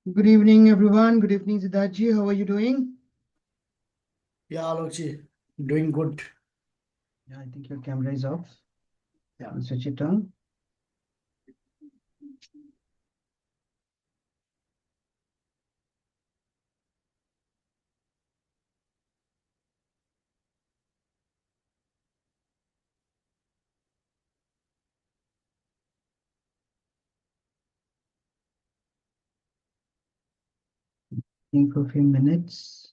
Good evening, everyone. Good evening, Siddharth. How are you doing? Yeah, Alok doing good. Yeah, I think your camera is off. Yeah. I'll switch it on. Think for a few minutes.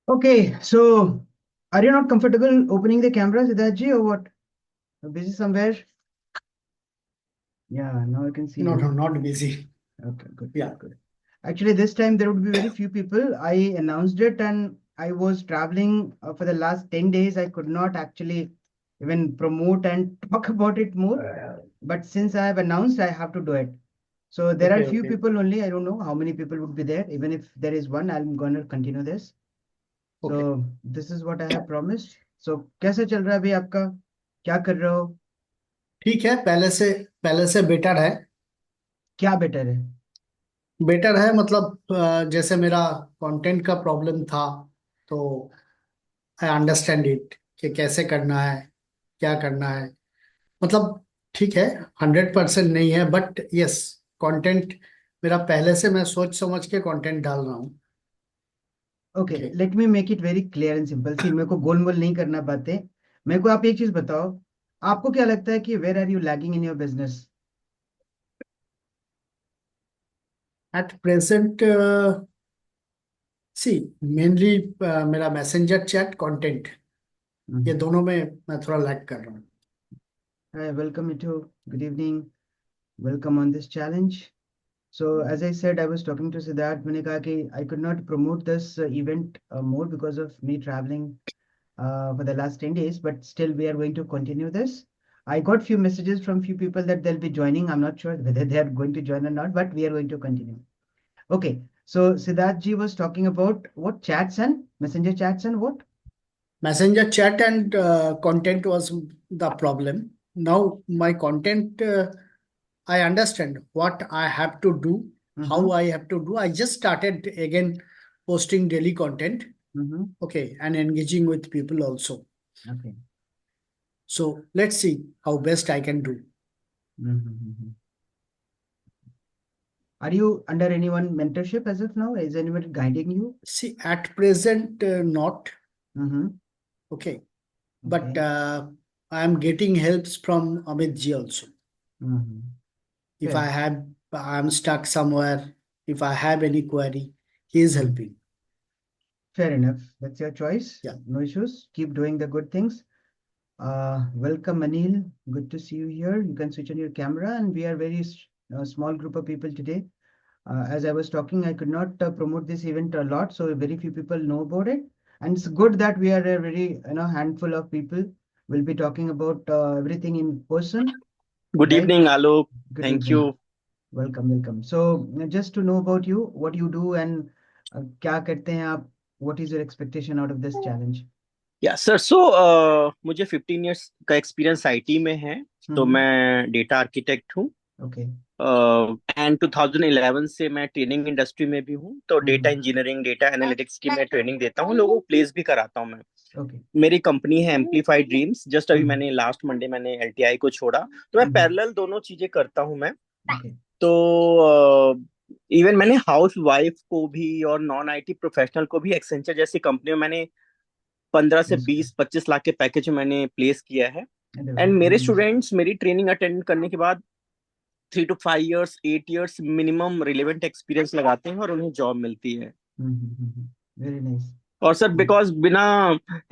Okay, so are you not comfortable opening the camera, Siddharth, or what? Busy somewhere? Yeah, now I can see No, you. not busy. Okay, good, Yeah. good. Actually, this time there would be very few people. I announced it and I was traveling for the last 10 days. I could not actually even promote and talk about it more. But since I have announced, I have to do it. So there are Okay, few okay. people only. I don't know how many people would be there. Even if there is one, I'm going to continue this. Okay. So this is what I have promised. So कैसा चल रहा है अभी आपका? क्या कर रहे हो? ठीक है, पहले से बेटर है। क्या बेटर है? बेटर है मतलब जैसे मेरा कंटेंट का प्रॉब्लम था, तो आई अंडरस्टैंड इट कि कैसे करना है, क्या करना है। मतलब ठीक है, 100% नहीं है, बट यस, कंटेंट मेरा पहले से मैं सोच समझ के कंटेंट डाल रहा हूँ। Okay, okay. Let me make it very clear and simple. See मेरे को गोलमोल नहीं करना बातें। मेरे को आप एक चीज बताओ, आपको क्या लगता है कि where are you lagging in your business? At present see mainly मेरा मैसेंजर चैट कंटेंट, ये दोनों में मैं थोड़ा लैग कर रहा हूँ। Hi, welcome you to. Good evening. Welcome on this challenge. So as I said, I was talking to Siddharth. मैंने कहा कि I could not promote this event more because of me traveling for the last 10 days, but still we are going to continue this. I got few messages from few people that they'll be joining. I'm not sure whether they are going to join or not, but we are going to continue. Okay. So Siddharth ji was talking about what chats and messenger chats and what? Messenger chat and content was the problem. Now my content, I understand what I have to do, how Mm-hmm. I have to do. I just started again posting daily content, Mm-hmm. okay, and engaging with people also. Okay. So let's see how best I can do. Mm-hmm. Are you under anyone mentorship as of now? Is anyone guiding you? See, at present, not Mm-hmm. okay, but Okay. I am getting helps from Amit ji also. Mm-hmm. If Fair. I'm stuck somewhere, if I have any query, he is Mm. helping. Fair enough. That's your choice. Yeah. No issues. Keep doing the good things. Welcome, Anil. Good to see you here. You can switch on your camera, and we are very small group of people today. As I was talking, I could not promote this event a lot, so very few people know about it. And it's good that we are a very handful of people. We'll be talking about everything in person, Good right? evening, Alok. Good Thank evening. you. Welcome, welcome. So just to know about you, what you do and क्या करते हैं आप? What is your expectation out of this challenge? या sir मुझे 15 years का experience IT में है। तो Mm-hmm. मैं डेटा आर्किटेक्ट हूँ। Okay. एंड 2011 से मैं ट्रेनिंग इंडस्ट्री में भी हूँ। तो data Mm-hmm. Engineering data analytics की मैं ट्रेनिंग देता हूँ, लोगों को प्लेस भी कराता हूँ मैं। Okay. मेरी कंपनी है एम्पलीफाइड ड्रीम्स। जस्ट अभी Mm-hmm. मैंने लास्ट मंडे मैंने एलटीआई को छोड़ा, तो मैं Mm-hmm. पैरेलल दोनों चीजें करता हूँ मैं। Okay. तो इवन मैंने हाउस वाइफ को भी और नॉन आईटी प्रोफेशनल को भी एक्सेंचर जैसी कंपनी में मैंने 15 से Yes, 20-25 लाख के पैकेज में मैंने प्लेस किया है। अरे वाह, एंड मेरे very nice. स्टूडेंट्स मेरी ट्रेनिंग अटेंड करने के बाद 3 to 5 years 8 years minimum relevant experience लगाते हैं और उन्हें जॉब मिलती है। Very nice. और सर बिकॉज बिना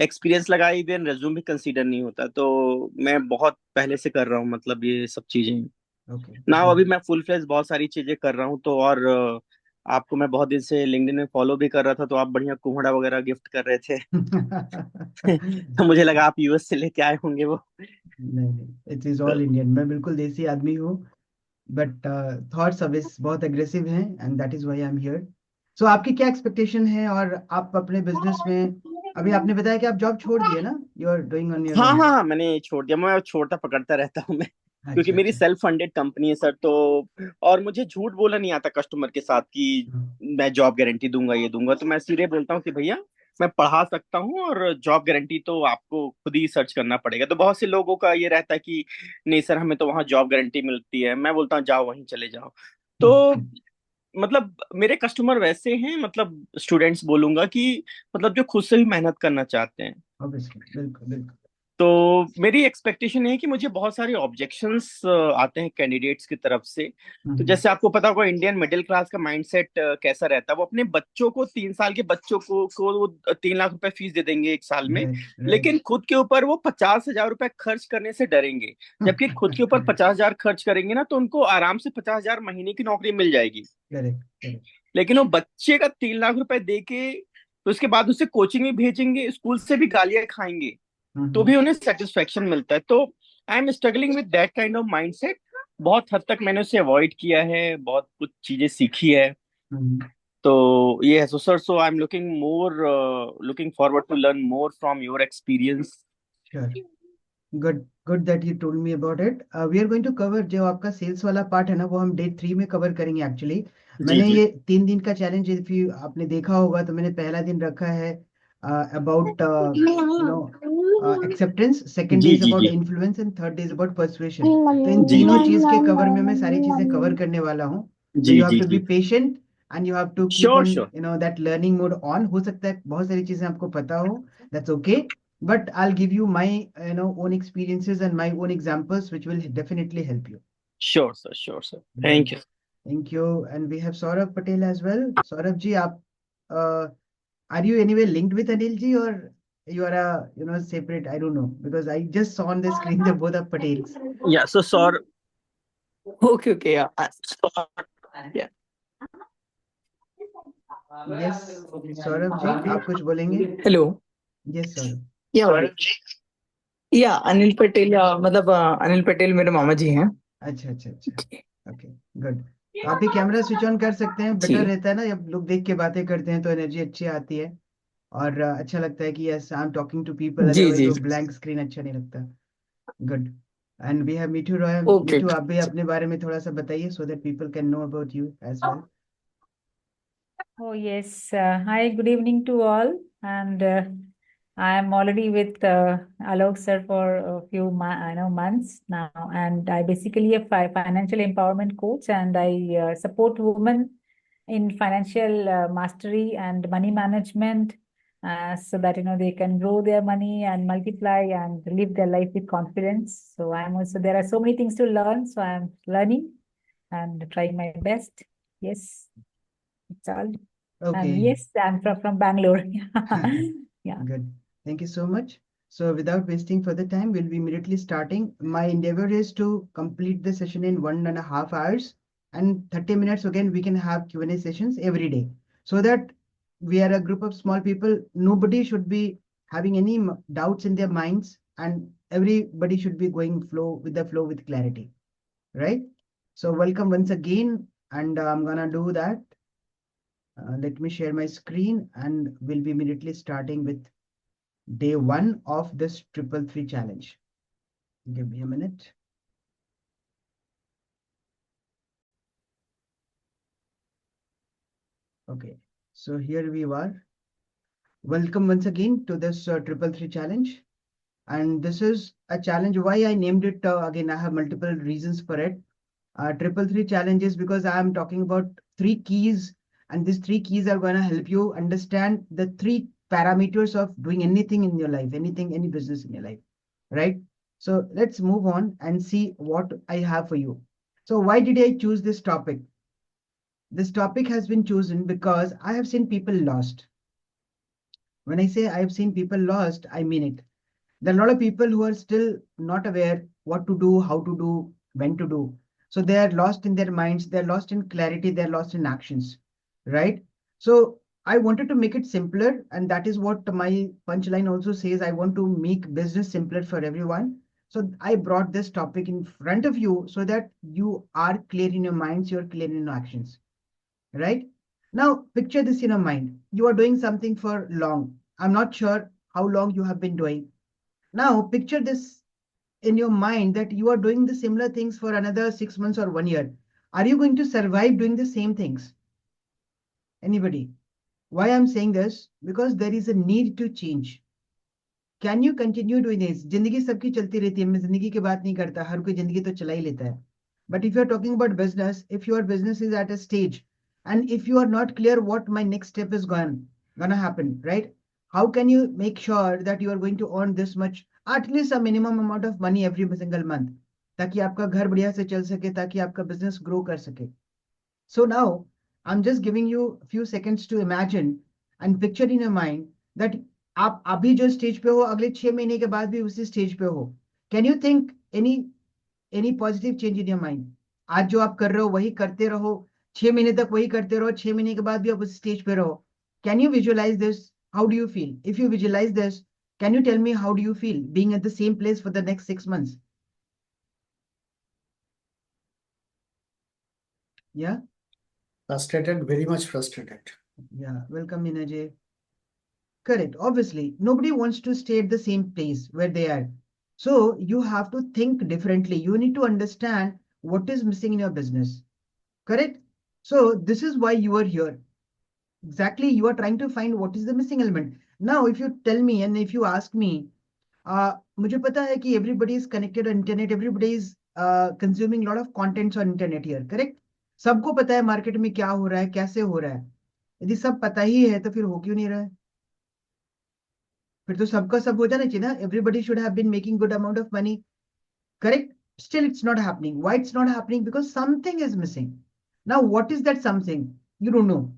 एक्सपीरियंस लगाए देन रेज्यूम भी कंसीडर नहीं होता, तो मैं बहुत पहले से कर रहा हूँ मतलब ये सब चीजें। Okay, ना good. अभी मैं फुल फ्लेज बहुत सारी चीजें कर रहा हूँ, तो और आपको मैं बहुत दिन से लिंक्डइन में फॉलो भी कर रहा था, तो आप बढ़िया कुम्हड़ा वगैरह गिफ्ट कर रहे थे। तो मुझे लगा आप यूएस से लेके आए होंगे वो। नहीं नहीं, इट इज तो ऑल इंडियन, मैं बिल्कुल देसी आदमी हूँ, बट थॉट्स अब इस बहुत एग्रेसिव हैं and that is why I am here. So आपकी क्या एक्सपेक्टेशन है, और आप अपने बिजनेस में, अभी आपने बताया कि आप जॉब छोड़ दिए ना, you are doing on your हाँ ओन। हाँ हाँ, मैंने छोड़ दिया, मैं छोड़ता पकड़ता रहता हूँ मैं, क्योंकि अच्छा मेरी अच्छा। सेल्फ फंडेड कंपनी है सर। तो और मुझे झूठ बोलना नहीं आता कस्टमर के साथ कि हाँ, मैं जॉब गारंटी दूंगा ये दूंगा, तो मैं सीधे बोलता हूँ कि भैया मैं पढ़ा सकता हूँ और जॉब गारंटी तो आपको खुद ही सर्च करना पड़ेगा। तो बहुत से लोगों का ये रहता है कि नहीं सर हमें तो वहाँ जॉब गारंटी मिलती है, मैं बोलता हूँ जाओ वहीं चले जाओ। तो मतलब मेरे कस्टमर वैसे हैं, मतलब स्टूडेंट्स बोलूंगा कि मतलब जो खुद से भी मेहनत करना चाहते हैं। ऑब्वियसली, बिल्कुल बिल्कुल। तो मेरी एक्सपेक्टेशन है कि मुझे बहुत सारे ऑब्जेक्शंस आते हैं कैंडिडेट्स की तरफ से। तो हम्म, जैसे आपको पता होगा इंडियन मिडिल क्लास का माइंडसेट कैसा रहता है, वो अपने बच्चों को 3 साल के बच्चों को वो 3 लाख रुपए फीस दे देंगे एक साल में, राइट राइट। लेकिन खुद के ऊपर वो 50,000 रुपए खर्च करने से डरेंगे। जबकि खुद के ऊपर 50,000 खर्च करेंगे ना, तो उनको आराम से 50,000 महीने की नौकरी मिल जाएगी। Correct correct. लेकिन वो बच्चे का 3 लाख रुपए दे के तो उसके बाद उसे कोचिंग में भेजेंगे, स्कूल से भी गालियां खाएंगे, तो हम्म, भी उन्हें सेटिस्फेक्शन मिलता है। तो I am struggling with that kind of mindset. बहुत हद तक मैंने उसे अवॉइड किया है, बहुत कुछ चीजें सीखी है। हम्म। तो ये है। So I am looking forward to learn more from your experience. Sure. Good good that you told me about it. We are going to cover जो आपका सेल्स वाला पार्ट है ना, वो हम डे 3 में कवर करेंगे एक्चुअली। जी मैंने जी ये 3 दिन का चैलेंज, इफ यू आपने देखा होगा तो मैंने पहला दिन रखा है अबाउट एक्सेप्टेंस, सेकंड डे जी इज जी अबाउट जी influence and third day is about persuasion. तो इन जी तीनों जी चीज के कवर में मैं सारी चीजें कवर करने वाला हूँ। तो जी यू हैव जी टू बी जी। Patient and you have to keep sure on sure. That learning mode on. हो सकता है बहुत सारी चीजें आपको पता हो, that's okay, but I'll give you my own experiences and my own examples which will definitely help you. Sure sir, Good. Thank you. Thank you. And we have Saurabh Patel as well. Saurabh ji, uh, are you anyway linked with Anil ji, or you are a separate? I don't know, because I just saw on the screen they both are Patels. या so sir. Okay, okay, yeah. Yeah. Yes, Saurabh ji, आप कुछ बोलेंगे? Hello. Yes, Saurabh. Yeah. Yeah, Anil Patel, मतलब अनिल पटेल मेरे मामा जी हैं। अच्छा अच्छा अच्छा। Okay, good. तो आप भी कैमरा स्विच ऑन कर सकते हैं, जी बेटर रहता है ना, जब लोग देख के बातें करते हैं तो एनर्जी अच्छी आती है। और अच्छा लगता है कि yes I am talking to people, जी अदरवाइज जी। वो ब्लैंक स्क्रीन अच्छा नहीं लगता। Good. And we have Mithu Roy. Okay. Mithu, आप भी अपने बारे में थोड़ा सा बताइए so that people can know about you as well. Oh, yes. Hi, good evening to all. And I am already with Alok sir for a few months now. And I basically a financial empowerment coach, and I support women in financial mastery and money management, so that they can grow their money and multiply and live their life with confidence. So I'm also, there are so many things to learn. So I'm learning and trying my best. Yes, it's all. And Okay. yes, I'm from Bangalore. Yeah. Good. Thank you so much. So without wasting further time, we'll be immediately starting. My endeavor is to complete the session in 1.5 hours, and 30 minutes again we can have Q&A sessions every day, so that we are a group of small people. Nobody should be having any doubts in their minds, and everybody should be going flow with clarity, right? So welcome once again, and I'm gonna do that. Let me share my screen, and we'll be immediately starting with day 1 of this 333 challenge. Give me a minute. Okay, so here we are. Welcome once again to this 333 challenge. And this is a challenge. Why I named it, again, I have multiple reasons for it. 333 challenges, because I am talking about 3 keys, and these 3 keys are going to help you understand the 3 parameters of doing anything in your life, anything, any business in your life, right? So let's move on and see what I have for you. So why did I choose this topic? This topic has been chosen because I have seen people lost. When I say I have seen people lost, I mean it. There are a lot of people who are still not aware what to do, how to do, when to do. So they are lost in their minds, they're lost in clarity, they're lost in actions, right? So I wanted to make it simpler, and that is what my punchline also says. I want to make business simpler for everyone. So I brought this topic in front of you so that you are clear in your minds, you're clear in your actions, right? Now, picture this in your mind. You are doing something for long. I'm not sure how long you have been doing. Now, picture this in your mind that you are doing the similar things for another 6 months or 1 year. Are you going to survive doing the same things? Anybody? Why I'm saying this? Because there is a need to change. Can you continue doing this? जिंदगी सबकी चलती रहती है, मैं जिंदगी की बात नहीं करता, हर कोई जिंदगी तो चला ही लेता है. But if you're talking about business, if your business is at a stage, and if you are not clear what my next step is gonna happen, right? How can you make sure that you are going to earn this much, at least a minimum amount of money every single month, ताकि आपका घर बढ़िया से चल सके, ताकि आपका business grow कर सके. So now I'm just giving you a few seconds to imagine and picture in your mind that आप अभी जो स्टेज पे हो, अगले 6 महीने के बाद भी उसी स्टेज पे हो. Can you think any positive change in your mind? आज जो आप कर रहे हो वही करते रहो, 6 महीने तक वही करते रहो, 6 महीने के बाद भी आप उस स्टेज पे रहो. Can you visualize this? How do you feel? If you visualize this, can you tell me how do you feel being at the same place for the next 6 months? Yeah? Frustrated, very much frustrated. Yeah, welcome, Minajay. Correct. Obviously, nobody wants to stay at the same place where they are. So you have to think differently. You need to understand what is missing in your business. Correct? So this is why you are here. Exactly, you are trying to find what is the missing element. Now, if you tell me and if you ask me, मुझे पता है कि everybody is connected on internet, everybody is consuming a lot of contents on internet here, correct? सबको पता है market में क्या हो रहा है, कैसे हो रहा है. यदि सब पता ही है तो फिर हो क्यों नहीं रहा है? फिर तो सबका सब हो जाना चाहिए ना. Everybody should have been making good amount of money, correct? Still it's not happening. Why it's not happening? Because something is missing. Now what is that something? You don't know,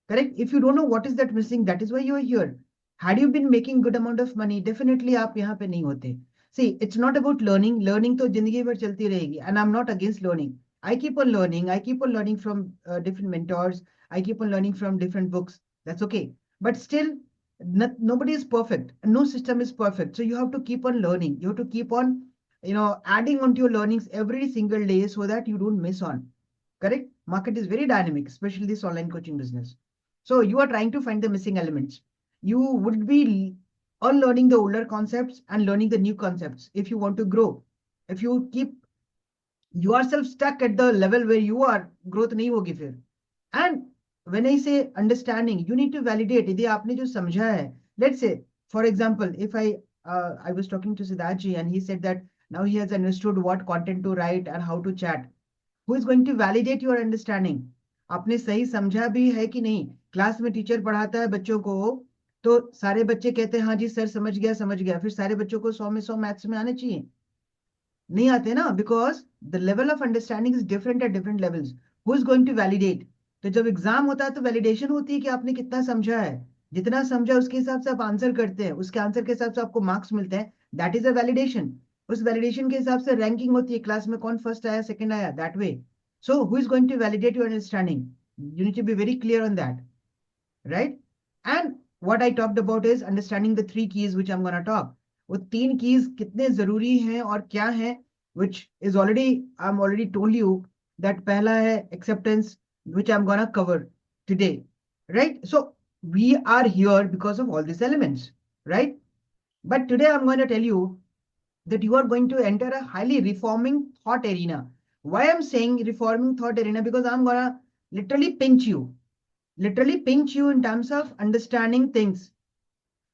correct? If you don't know what is that missing, that is why you are here. Had you been making good amount of money, definitely आप यहाँ पे नहीं होते. See, it's not about learning. Learning तो जिंदगी भर चलती रहेगी, and I'm not against learning. I keep on learning. I keep on learning from different mentors. I keep on learning from different books. That's okay. But still, nobody is perfect. No system is perfect. So you have to keep on learning. You have to keep on, adding on to your learnings every single day so that you don't miss on. Correct? Market is very dynamic, especially this online coaching business. So you are trying to find the missing elements. You would be unlearning the older concepts and learning the new concepts if you want to grow. If you keep yourself stuck at the level where you are, growth नहीं होगी फिर. And when I say understanding, you need to validate. यदि आपने जो समझा है, let's say, for example, if I was talking to Siddharth and he said that now he has understood what content to write and how to chat. Who is going to validate your understanding? आपने सही समझा भी है कि नहीं? Class में teacher पढ़ाता है बच्चों को, तो सारे बच्चे कहते हैं हाँ जी सर समझ गया, फिर सारे बच्चों को 100 में 100 मैथ्स में आने चाहिए? नहीं आते ना, because the level of understanding is different at different levels. Who is going to validate? तो जब एग्जाम होता है तो वैलिडेशन होती है कि आपने कितना समझा है. जितना समझा उसके हिसाब से आप आंसर करते हैं, उसके आंसर के हिसाब से आपको मार्क्स मिलते हैं. That is a validation. उस वैलिडेशन के हिसाब से रैंकिंग होती है, क्लास में कौन फर्स्ट आया, सेकंड आया, that way. So who is going to validate your understanding? You need to be very clear on that, right? And what I talked about is understanding the 3 keys which I'm going to talk. वो 3 keys कितने जरूरी हैं और क्या हैं, which is I'm already told you that पहला है acceptance, which I'm going to cover today, right? So we are here because of all these elements, right? But today I'm going to tell you that you are going to enter a highly reforming thought arena. Why I'm saying reforming thought arena? Because I'm gonna literally pinch you in terms of understanding things.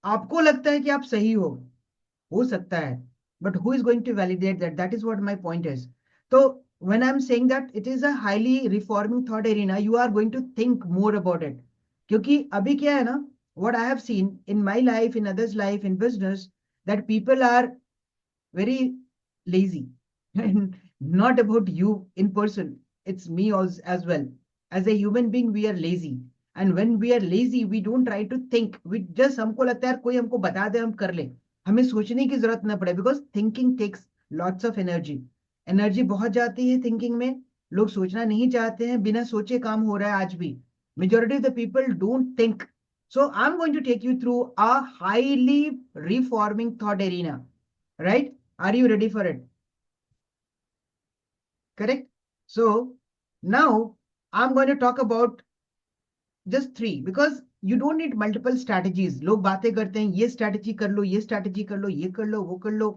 आपको लगता है कि आप सही हो सकता है, but who is going to validate that? That is what my point is. So when I'm saying that it is a highly reforming thought arena, you are going to think more about it. क्योंकि अभी क्या है ना, what I have seen in my life, in others' life, in business, that people are very lazy. And not about you in person, it's me also as well. As a human being, we are lazy. And when we are lazy, we don't try to think. We just हमको लगता है कोई हमको बता दे हम कर ले. हमें सोचने की जरूरत ना पड़े, because thinking takes lots of energy. Energy बहुत जाती है थिंकिंग में. लोग सोचना नहीं चाहते हैं, बिना सोचे काम हो रहा है आज भी. Majority of the people don't think. So I'm going to take you through a highly reforming thought arena. Right? Are you ready for it? Correct? So now I'm going to talk about just three, because you don't need multiple strategies. लोग बातें करते हैं, ये strategy कर लो, ये strategy कर लो, ये कर लो, वो कर लो.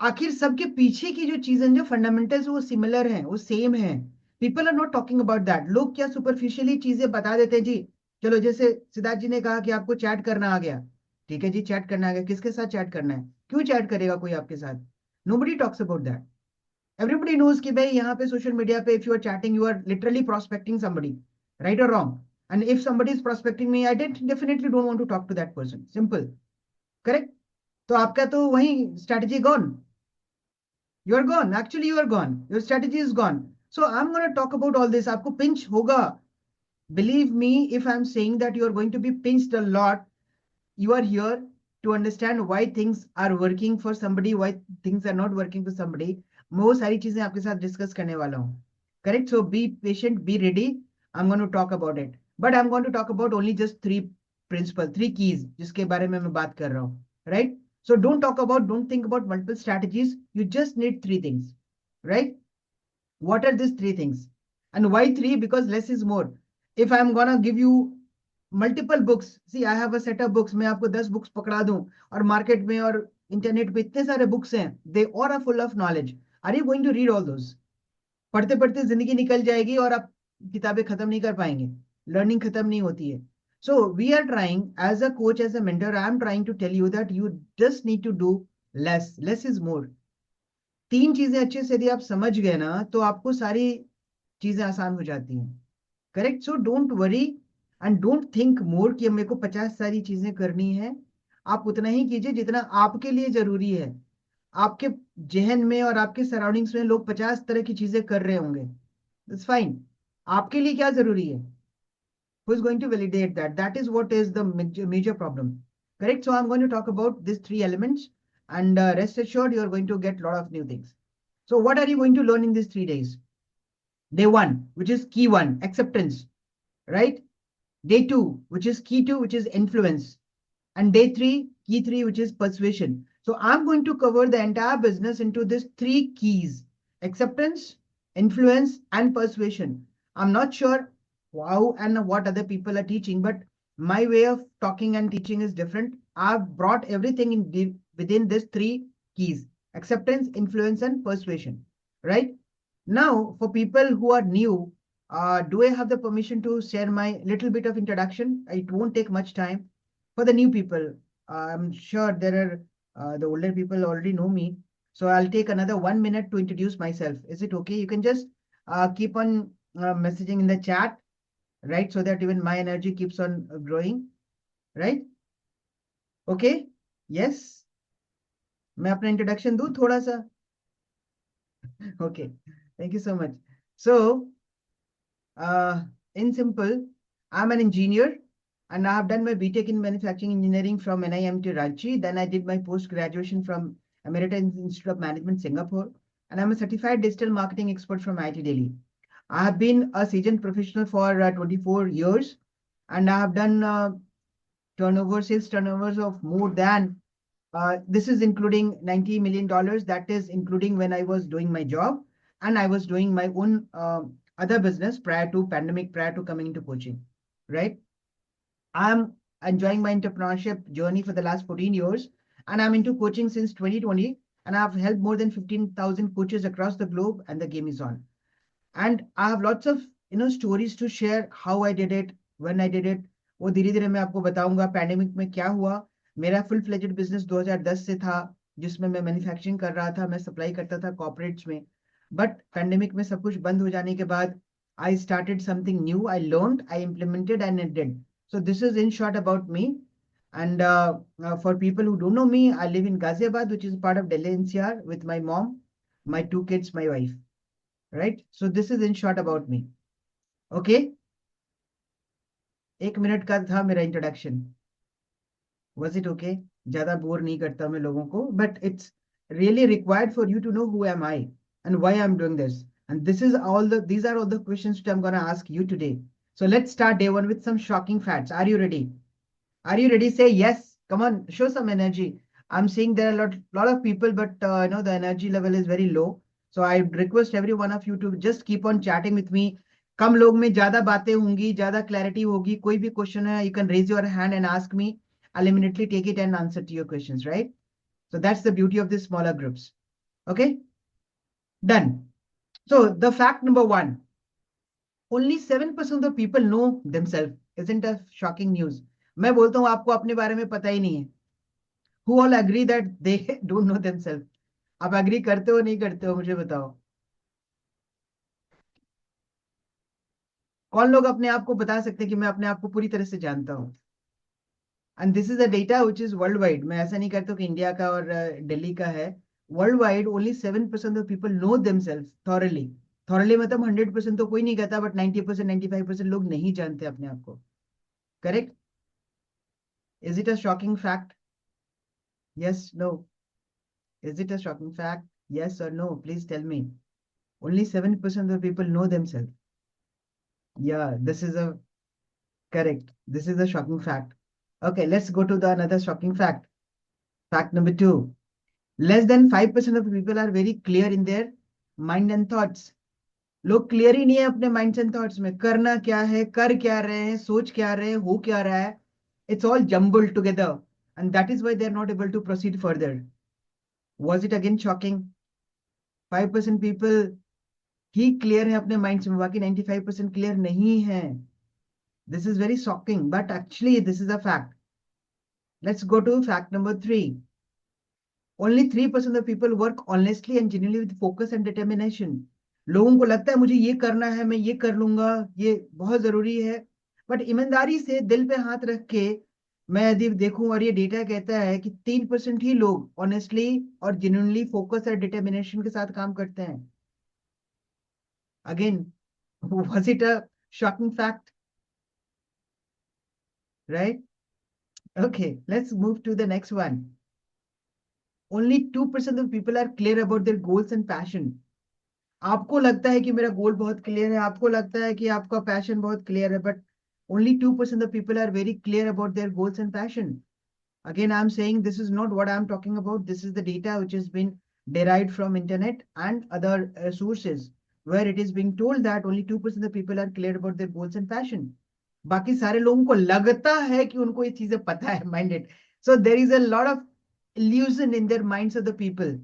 आखिर सबके पीछे की जो चीजें, जो फंडामेंटल्स, वो सिमिलर हैं, वो सेम हैं. People are not talking about that. लोग क्या सुपरफिशियली चीजें बता देते हैं जी. चलो, जैसे सिद्धार्थ जी ने कहा कि आपको चैट करना आ गया. ठीक है जी, चैट करना आ गया. किसके साथ चैट करना है? क्यों चैट करेगा कोई आपके साथ? Nobody talks about that. Everybody knows कि भाई यहाँ पे सोशल मीडिया पे if you are chatting, you are literally prospecting somebody, right or wrong? And if somebody is prospecting me, I definitely don't want to talk to that person. Simple. Correct? तो आपका तो वही strategy gone. You are gone. Actually, you are gone. Your strategy is gone. So I'm going to talk about all this. आपको pinch होगा. Believe me, if I'm saying that you are going to be pinched a lot, you are here to understand why things are working for somebody, why things are not working for somebody. मैं वो सारी चीजें आपके साथ discuss करने वाला हूँ. Correct? So be patient, be ready. I'm going to talk about it. But I'm going to talk about only just three principles, three keys, जिसके बारे में मैं बात कर रहा हूँ. Right? So don't think about multiple strategies. You just need three things. Right? What are these three things? And why three? Because less is more. If I'm gonna give you multiple books, see, I have a set of books. मैं आपको 10 books पकड़ा दूं, और market में और internet पे इतने सारे बुक्स हैं. They all are full of knowledge. Are you going to read all those? पढ़ते पढ़ते जिंदगी निकल जाएगी और आप किताबें खत्म नहीं कर पाएंगे. लर्निंग खत्म नहीं होती है. So we are trying, as a coach, as a mentor, I am trying to tell you that you just need to do less. Less is more. तीन चीजें अच्छे से यदि आप समझ गए ना, तो आपको सारी चीजें आसान हो जाती हैं. Correct? So don't worry and don't think more कि मेरे को 50 सारी चीजें करनी है. आप उतना ही कीजिए जितना आपके लिए जरूरी है. आपके जहन में और आपके सराउंडिंग्स में लोग 50 तरह की चीजें कर रहे होंगे. That's fine. आपके लिए क्या जरूरी है? Who is going to validate that? That is what is the major problem. Correct? So I'm going to talk about these three elements, and rest assured you are going to get a lot of new things. So what are you going to learn in these 3 days? Day one, which is key one, acceptance, right? Day two, which is key two, which is influence. And day three, key three, which is persuasion. So I'm going to cover the entire business into these three keys: acceptance, influence, and persuasion. I'm not sure how and what other people are teaching, but my way of talking and teaching is different. I've brought everything in within these three keys: acceptance, influence, and persuasion, right? Now, for people who are new, do I have the permission to share my little bit of introduction? It won't take much time. For the new people, I'm sure there are the older people already know me. So I'll take another 1 minute to introduce myself. Is it okay? You can just keep on messaging in the chat, right? So that even my energy keeps on growing, right? Okay? Yes? मैं अपना introduction दूँ थोड़ा सा? Okay. Thank you so much. So, in simple, I'm an engineer and I have done my BTech in manufacturing engineering from NIMT Ranchi. Then I did my post-graduation from American Institute of Management, Singapore. And I'm a certified digital marketing expert from IIT Delhi. I have been a seasoned professional for 24 years, and I have done sales turnovers of more than, this is including $90 million. That is including when I was doing my job and I was doing my own other business prior to pandemic, prior to coming into coaching, right? I'm enjoying my entrepreneurship journey for the last 14 years, and I'm into coaching since 2020, and I've helped more than 15,000 coaches across the globe, and the game is on. And I have lots of stories to share, how I did it, when I did it. वो धीरे धीरे मैं आपको बताऊंगा pandemic में क्या हुआ. मेरा फुल फ्लेजेड बिजनेस 2010 से था, जिसमें मैं मैन्युफैक्चरिंग कर रहा था, मैं सप्लाई करता था कॉर्पोरेट्स में. बट पैंडेमिक में सब कुछ बंद हो जाने के बाद I started something new. I learned, I implemented, and I did. So this is in short about me. And for people who don't know me, I live in Ghaziabad, which is part of Delhi NCR, with my mom, my 2 kids, my wife. Right? So this is in short about me. Okay? 1 minute का था मेरा introduction. Was it okay? ज्यादा bore नहीं करता मैं लोगों को, but it's really required for you to know who am I and why I'm doing this. And these are all the questions which I'm going to ask you today. So let's start day one with some shocking facts. Are you ready? Are you ready? Say yes. Come on, show some energy. I'm seeing there are a lot of people, but the energy level is very low. So I request every one of you to just keep on chatting with me. कम लोग में ज्यादा बातें होंगी, ज्यादा clarity होगी. कोई भी question है, you can raise your hand and ask me. I'll immediately take it and answer to your questions, right? So that's the beauty of these smaller groups. Okay? Done. So the fact number one, only 7% of the people know themselves. Isn't a shocking news? मैं बोलता हूँ आपको अपने बारे में पता ही नहीं है. Who all agree that they don't know themselves? आप agree करते हो नहीं करते हो मुझे बताओ. कौन लोग अपने आप को बता सकते हैं कि मैं अपने आप को पूरी तरह से जानता हूँ? And this is a data which is worldwide. मैं ऐसा नहीं करता कि इंडिया का और दिल्ली का है. Worldwide, only 7% of people know themselves thoroughly. Thoroughly मतलब 100% तो कोई नहीं कहता, but 90%, 95% लोग नहीं जानते अपने आप को. Correct? Is it a shocking fact? Yes, no. Is it a shocking fact? Yes or no? Please tell me. Only 7% of people know themselves. Yeah, this is a correct. This is a shocking fact. Okay, let's go to the another shocking fact. Fact number 2. Less than 5% of people are very clear in their mind and thoughts. लोग clear ही नहीं है अपने minds and thoughts में. करना क्या है, कर क्या रहे हैं, सोच क्या रहे हैं, हो क्या रहा है. It's all jumbled together, and that is why they are not able to proceed further. Was it again shocking? 5% people he clear है अपने माइंड्स में, बाकी 95% क्लियर नहीं है. This is very shocking, but actually this is a fact. Let's go to fact number 3. Only 3% of people work honestly and genuinely with focus and determination. लोगों को लगता है मुझे ये करना है, मैं ये कर लूंगा, ये बहुत जरूरी है, बट ईमानदारी से दिल पे हाथ रख के मैं यदि देखूं, और ये डेटा कहता है कि 3% ही लोग ऑनेस्टली और जेन्युइनली फोकस और डिटर्मिनेशन के साथ काम करते हैं. Again, was it a shocking fact? Right? Okay, let's move to the next one. Only 2% of people are clear about their goals and passion. आपको लगता है कि मेरा गोल बहुत क्लियर है, आपको लगता है कि आपका पैशन बहुत क्लियर है, but only 2% of people are very clear about their goals and passion. Again, I'm saying this is not what I'm talking about. This is the data which has been derived from internet and other sources, where it is being told that only 2% of people are clear about their goals and passion. बाकी सारे लोगों को लगता है कि उनको ये चीजें पता है, minded. So there is a lot of illusion in their minds of the people.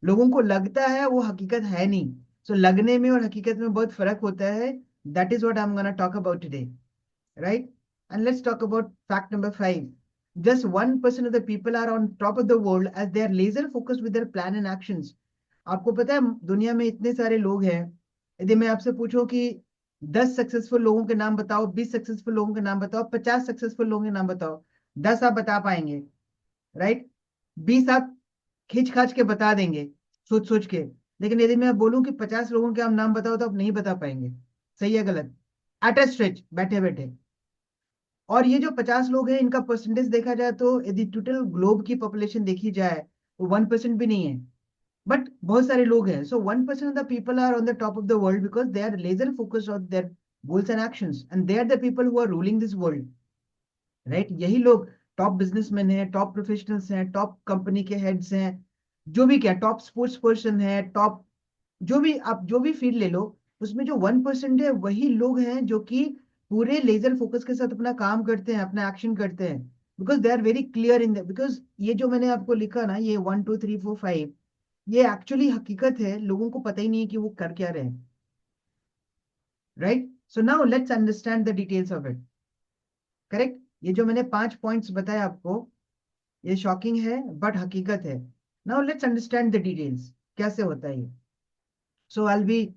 लोगों को लगता है, वो हकीकत है नहीं. So लगने में और हकीकत में बहुत फर्क होता है. That is what I'm gonna talk about today, right? And let's talk about fact number 5. Just 1% of the people are on top of the world as they are laser focused with their plan and actions. आपको पता है दुनिया में इतने सारे लोग हैं, यदि मैं आपसे पूछूं कि 10 सक्सेसफुल लोगों के नाम बताओ, 20 सक्सेसफुल लोगों के नाम बताओ, 50 सक्सेसफुल लोगों के नाम बताओ, 10 आप बता पाएंगे, राइट? 20 आप खींच खाच के बता देंगे, सोच सोच के. लेकिन यदि मैं बोलूं कि 50 लोगों के आप नाम बताओ, तो आप नहीं बता पाएंगे. सही है गलत? एट अ स्ट्रेच, बैठे बैठे. और ये जो 50 लोग हैं, इनका परसेंटेज देखा जाए तो यदि टोटल ग्लोब की पॉपुलेशन देखी जाए, वो 1% भी नहीं है, बट बहुत सारे लोग हैं. So 1% of the people are on the top of the world because they are laser focused on their goals and actions, and they are the people who are ruling this world, right? यही लोग top businessman हैं, top professionals हैं, top company के heads हैं, जो भी क्या, top sports person है, टॉप जो भी आप जो भी फील्ड ले लो, उसमें जो 1% है, वही लोग हैं जो कि पूरे लेजर फोकस के साथ अपना काम करते हैं, अपना एक्शन करते हैं, because they are very clear in that. Because ये जो मैंने आपको लिखा ना, ये 1 2 3 4 5, ये एक्चुअली हकीकत है. लोगों को पता ही नहीं है कि वो कर क्या रहे हैं, right? So now let's understand the details of it. Correct? ये जो मैंने 5 पॉइंट्स बताए आपको, ये शॉकिंग है बट हकीकत है. Now let's understand the details, कैसे होता है ये. So I'll be,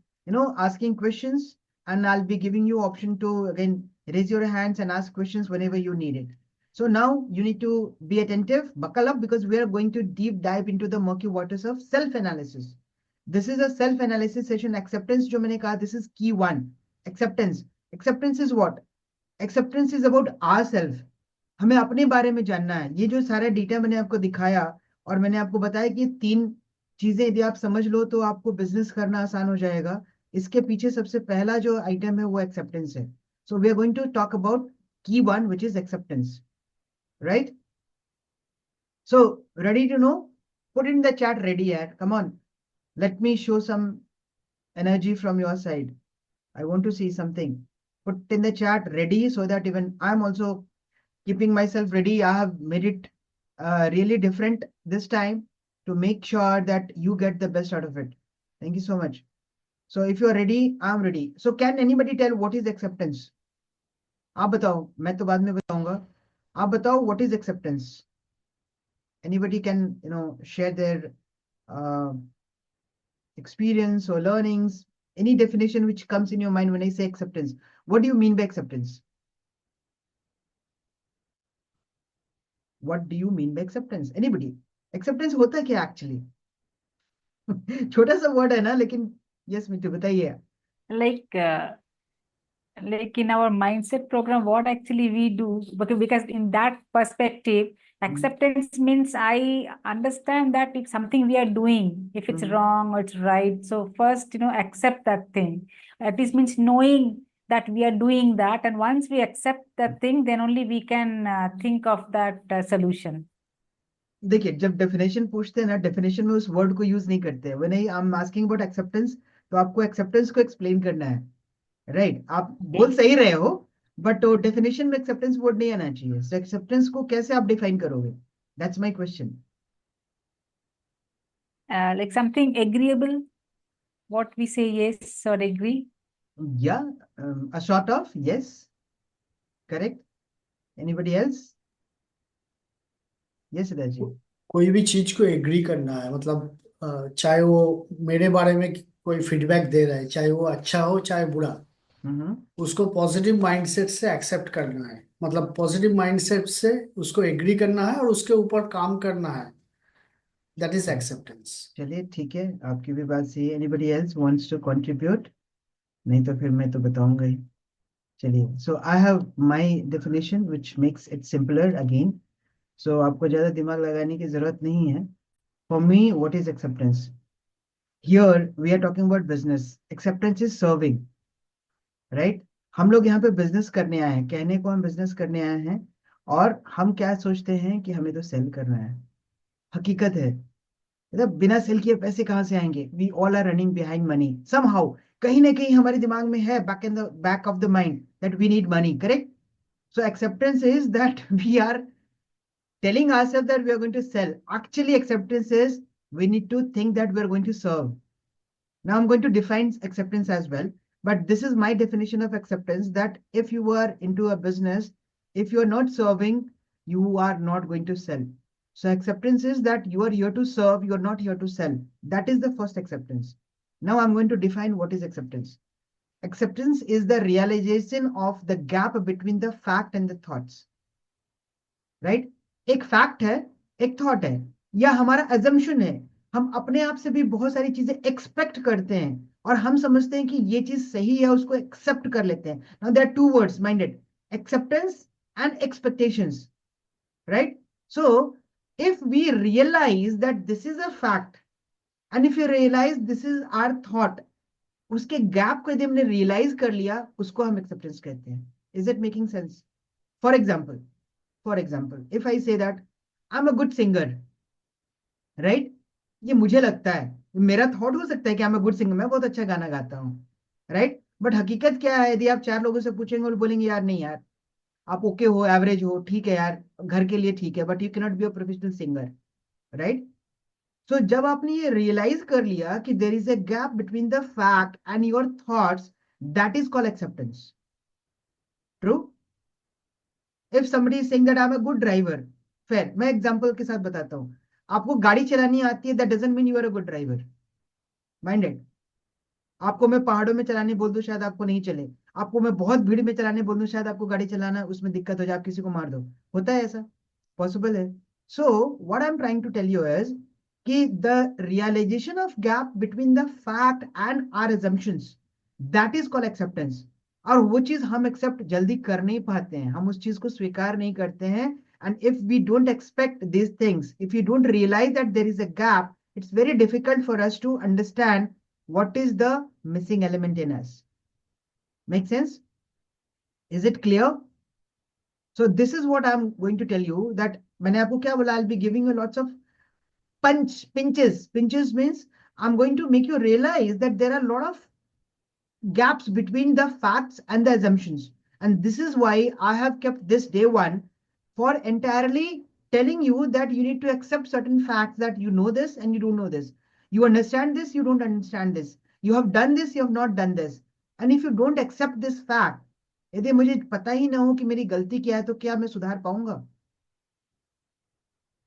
asking questions, and I'll be giving you option to again, raise your hands and ask questions whenever you need it. So now you need to be attentive, buckle up, because we are going to deep dive into the murky waters of self-analysis. This is a self-analysis session. Acceptance जो मैंने कहा, this is key one. Acceptance. Acceptance is what? Acceptance is about ourself. हमें अपने बारे में जानना है. ये जो सारा डेटा मैंने आपको दिखाया और मैंने आपको बताया कि 3 चीजें यदि आप समझ लो तो आपको बिजनेस करना आसान हो जाएगा. इसके पीछे सबसे पहला जो आइटम है वो एक्सेप्टेंस है. So we are going to talk about key one, which is acceptance, right? So ready to know? Put in the chat ready, yaar. Come on, let me show some energy from your side. I want to see something. Put in the chat ready, so that even I'm also keeping myself ready. I have made it really different this time to make sure that you get the best out of it. Thank you so much. So if you're ready, I'm ready. So can anybody tell what is acceptance? आप बताओ, मैं तो बाद में बताऊंगा. आप बताओ, what is acceptance? Anybody can, share their experience or learnings, any definition which comes in your mind when I say acceptance. What do you mean by acceptance? What do you mean by acceptance? Anybody? Acceptance होता क्या actually? छोटा सा word है ना, लेकिन yes मिट्टू बताइए. Like in our mindset program, what actually we do, because in that perspective, acceptance means I understand that if something we are doing, if it's wrong or it's right, so first, accept that thing. This means knowing that we are doing that, and once we accept that thing, then only we can think of that solution. देखिए, जब definition पूछते हैं ना, definition में उस word को use नहीं करते हैं. When I am asking about acceptance, तो आपको एक्सेप्टेंस को एक्सप्लेन करना है, राइट? आप बोल सही रहे हो, बट डेफिनेशन में एक्सेप्टेंस वर्ड नहीं आना चाहिए. सो एक्सेप्टेंस को कैसे आप डिफाइन करोगे? That's my question. Like something agreeable, what we say yes or agree. Yeah, a sort of yes, correct. Anybody else? Yes, Raji. कोई भी चीज को एग्री करना है, मतलब चाहे वो मेरे बारे में कोई फीडबैक दे रहा है, चाहे वो अच्छा हो चाहे बुरा, उसको पॉजिटिव माइंडसेट से एक्सेप्ट करना है. मतलब पॉजिटिव माइंडसेट से उसको एग्री करना है और उसके ऊपर काम करना है. That is acceptance. चलिए ठीक है, आपकी भी बात सही है. Anybody else wants to contribute? नहीं तो फिर मैं तो बताऊंगा ही. चलिए, so I have my definition which makes it simpler again. So आपको ज्यादा दिमाग लगाने की जरूरत नहीं है. For me, what is acceptance? Here we are talking about business. Acceptance is serving, right? हम लोग यहाँ पे बिजनेस करने आए हैं. कहने को हम बिजनेस करने आए हैं, और हम क्या सोचते हैं कि हमें तो सेल करना है. हकीकत है, मतलब बिना सेल किए पैसे कहाँ से आएंगे? We all are running behind money somehow. कहीं ना कहीं हमारे दिमाग में है, back of the mind, that we need money, correct? So acceptance is that we are telling ourselves that we are going to sell. Actually, acceptance is we need to think that we are going to serve. Now I'm going to define acceptance as well, but this is my definition of acceptance, that if you are into a business, if you are not serving, you are not going to sell. So acceptance is that you are here to serve, you are not here to sell. That is the first acceptance. Now I'm going to define what is acceptance. Acceptance is the realization of the gap between the fact and the thoughts. Right? एक fact है, एक thought है, या हमारा assumption है. हम अपने आप से भी बहुत सारी चीजें एक्सपेक्ट करते हैं और हम समझते हैं कि ये चीज सही है, उसको एक्सेप्ट कर लेते हैं. Now there are two words minded, acceptance and expectations, right? So if we realise that this is a fact and if you realise this is our thought, उसके गैप को यदि हमने रियलाइज कर लिया, उसको हम एक्सेप्टेंस कहते हैं. Is it making sense? For example, if I say that I'm a good singer, right? ये मुझे लगता है, मेरा थॉट हो सकता है कि I'm a good singer, मैं बहुत अच्छा गाना गाता हूँ, राइट? बट हकीकत क्या है? यदि आप 4 लोगों से पूछेंगे और बोलेंगे यार नहीं यार, आप ओके हो, एवरेज हो, ठीक है यार, घर के लिए ठीक है, but you can not be a professional singer, right? So जब आपने ये रियलाइज कर लिया कि there is a gap between the fact and your thoughts, that is called acceptance. True? If somebody is saying that I'm a good driver, fair, मैं example के साथ बताता हूँ. आपको गाड़ी चलानी आती है, that doesn't mean you are a good driver. Minded? आपको मैं पहाड़ों में चलाने बोल दूं, शायद आपको नहीं चले. आपको मैं बहुत भीड़ में चलाने बोल दूं, शायद आपको गाड़ी चलाना उसमें दिक्कत हो जाए, आप किसी को मार दो, होता है ऐसा, पॉसिबल है। So what I am trying to tell you is कि the realization of gap between the fact and our assumptions, that is called acceptance. और वो चीज हम एक्सेप्ट जल्दी कर नहीं पाते हैं, हम उस चीज को स्वीकार नहीं करते हैं। And if we don't expect these things, if you don't realize that there is a gap, it's very difficult for us to understand what is the missing element in us. Make sense? Is it clear? So this is what I'm going to tell you, that मैंने आपको क्या बोला, I'll be giving you lots of pinches. Pinches means I'm going to make you realize that there are a lot of gaps between the facts and the assumptions. And this is why I have kept this day one for entirely telling you that you need to accept certain facts, that you know this and you don't know this. You understand this, you don't understand this. You have done this, you have not done this. And if you don't accept this fact, यदि मुझे पता ही ना हो कि मेरी गलती क्या है, तो क्या मैं सुधार पाऊंगा?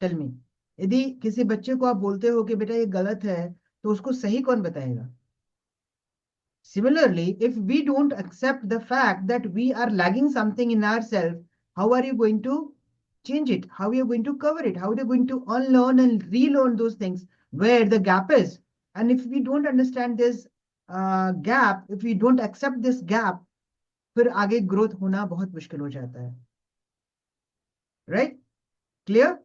Tell me. यदि किसी बच्चे को आप बोलते हो कि बेटा ये गलत है, तो उसको सही कौन बताएगा? Similarly, if we don't accept the fact that we are lagging something in ourselves, how are you going to change it? How are you going to cover it? How are you going to unlearn and relearn those things where the gap is? And if we don't understand this gap, if we don't accept this gap, फिर आगे growth होना बहुत मुश्किल हो जाता है. Right? Clear?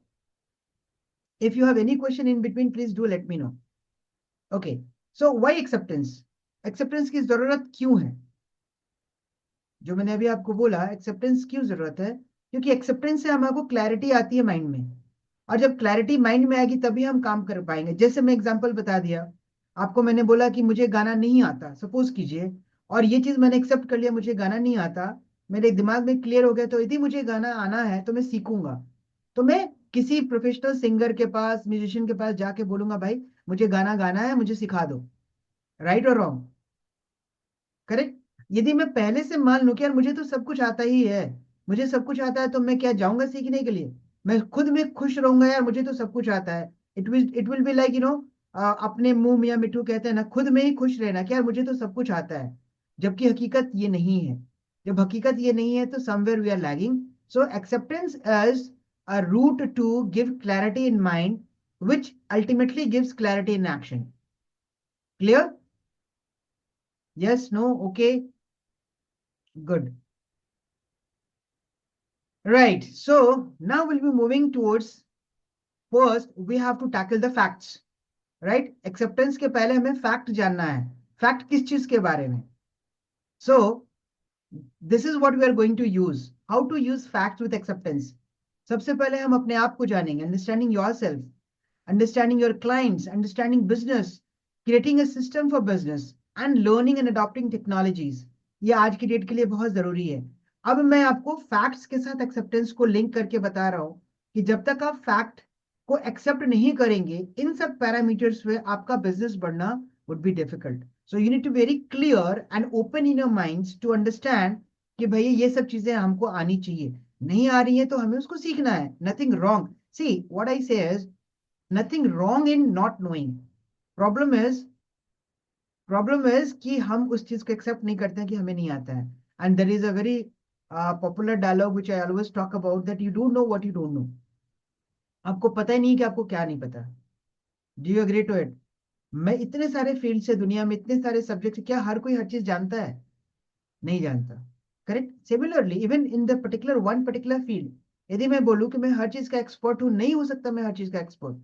If you have any question in between, please do let me know. Okay. So why acceptance? Acceptance की जरूरत क्यों है? जो मैंने अभी आपको बोला, एक्सेप्टेंस क्यों जरूरत है? क्योंकि एक्सेप्टेंस से हमको क्लैरिटी आती है माइंड में, और जब क्लैरिटी माइंड में आएगी तभी हम काम कर पाएंगे. जैसे मैं एग्जांपल बता दिया आपको, मैंने बोला कि मुझे गाना नहीं आता, सपोज कीजिए, और ये चीज मैंने एक्सेप्ट कर लिया, मुझे गाना नहीं आता, मेरे दिमाग में क्लियर हो गया, तो यदि मुझे गाना आना है तो मैं सीखूंगा. तो मैं किसी प्रोफेशनल सिंगर के पास, म्यूजिशियन के पास जाके बोलूंगा, भाई मुझे गाना गाना है, मुझे सिखा दो. राइट और रॉन्ग? करेक्ट. यदि मैं पहले से मान लूं कि यार मुझे तो सब कुछ आता ही है, मुझे सब कुछ आता है, तो मैं क्या जाऊंगा सीखने के लिए? मैं खुद में खुश रहूंगा, यार मुझे तो सब कुछ आता है. इट विल बी लाइक अपने मुंह मियां मिठू कहते हैं ना, खुद में ही खुश रहना कि यार मुझे तो सब कुछ आता है. जबकि हकीकत ये नहीं है. जब हकीकत ये नहीं है, तो somewhere we are lagging. So acceptance is a root to give clarity in mind, which ultimately gives clarity in action. Clear? Yes, no, okay, good. Right. So now we'll be moving towards, first we have to tackle the facts. Right? Acceptance के पहले हमें fact जानना है. Fact किस चीज के बारे में? So this is what we are going to use. How to use facts with acceptance. सबसे पहले हम अपने आप को जानेंगे. Understanding yourself, understanding your clients, understanding business, creating a system for business, and learning and adopting technologies. ये आज की डेट के लिए बहुत जरूरी है. अब मैं आपको फैक्ट्स के साथ एक्सेप्टेंस को लिंक करके बता रहा हूं कि जब तक आप फैक्ट को एक्सेप्ट नहीं करेंगे, इन सब पैरामीटर्स में आपका बिजनेस बढ़ना would be difficult. So you need to very clear and open in your minds to understand कि भैया ये सब चीजें हमको आनी चाहिए. नहीं आ रही है तो हमें उसको सीखना है. Nothing wrong. See what I से is nothing wrong in not knowing. problem is कि हम उस चीज को एक्सेप्ट नहीं करते हैं कि हमें नहीं आता है. and there is a very popular dialogue which I always talk about, that you don't know what you don't know. आपको पता ही नहीं कि आपको क्या नहीं पता. do you agree to it? मैं इतने सारे फील्ड से, दुनिया में इतने सारे सब्जेक्ट से, क्या हर कोई हर चीज जानता है? नहीं जानता. Correct. Similarly even in the particular one particular field, यदि मैं बोलूं कि मैं हर चीज का एक्सपर्ट हूं, नहीं हो सकता मैं हर चीज का एक्सपर्ट.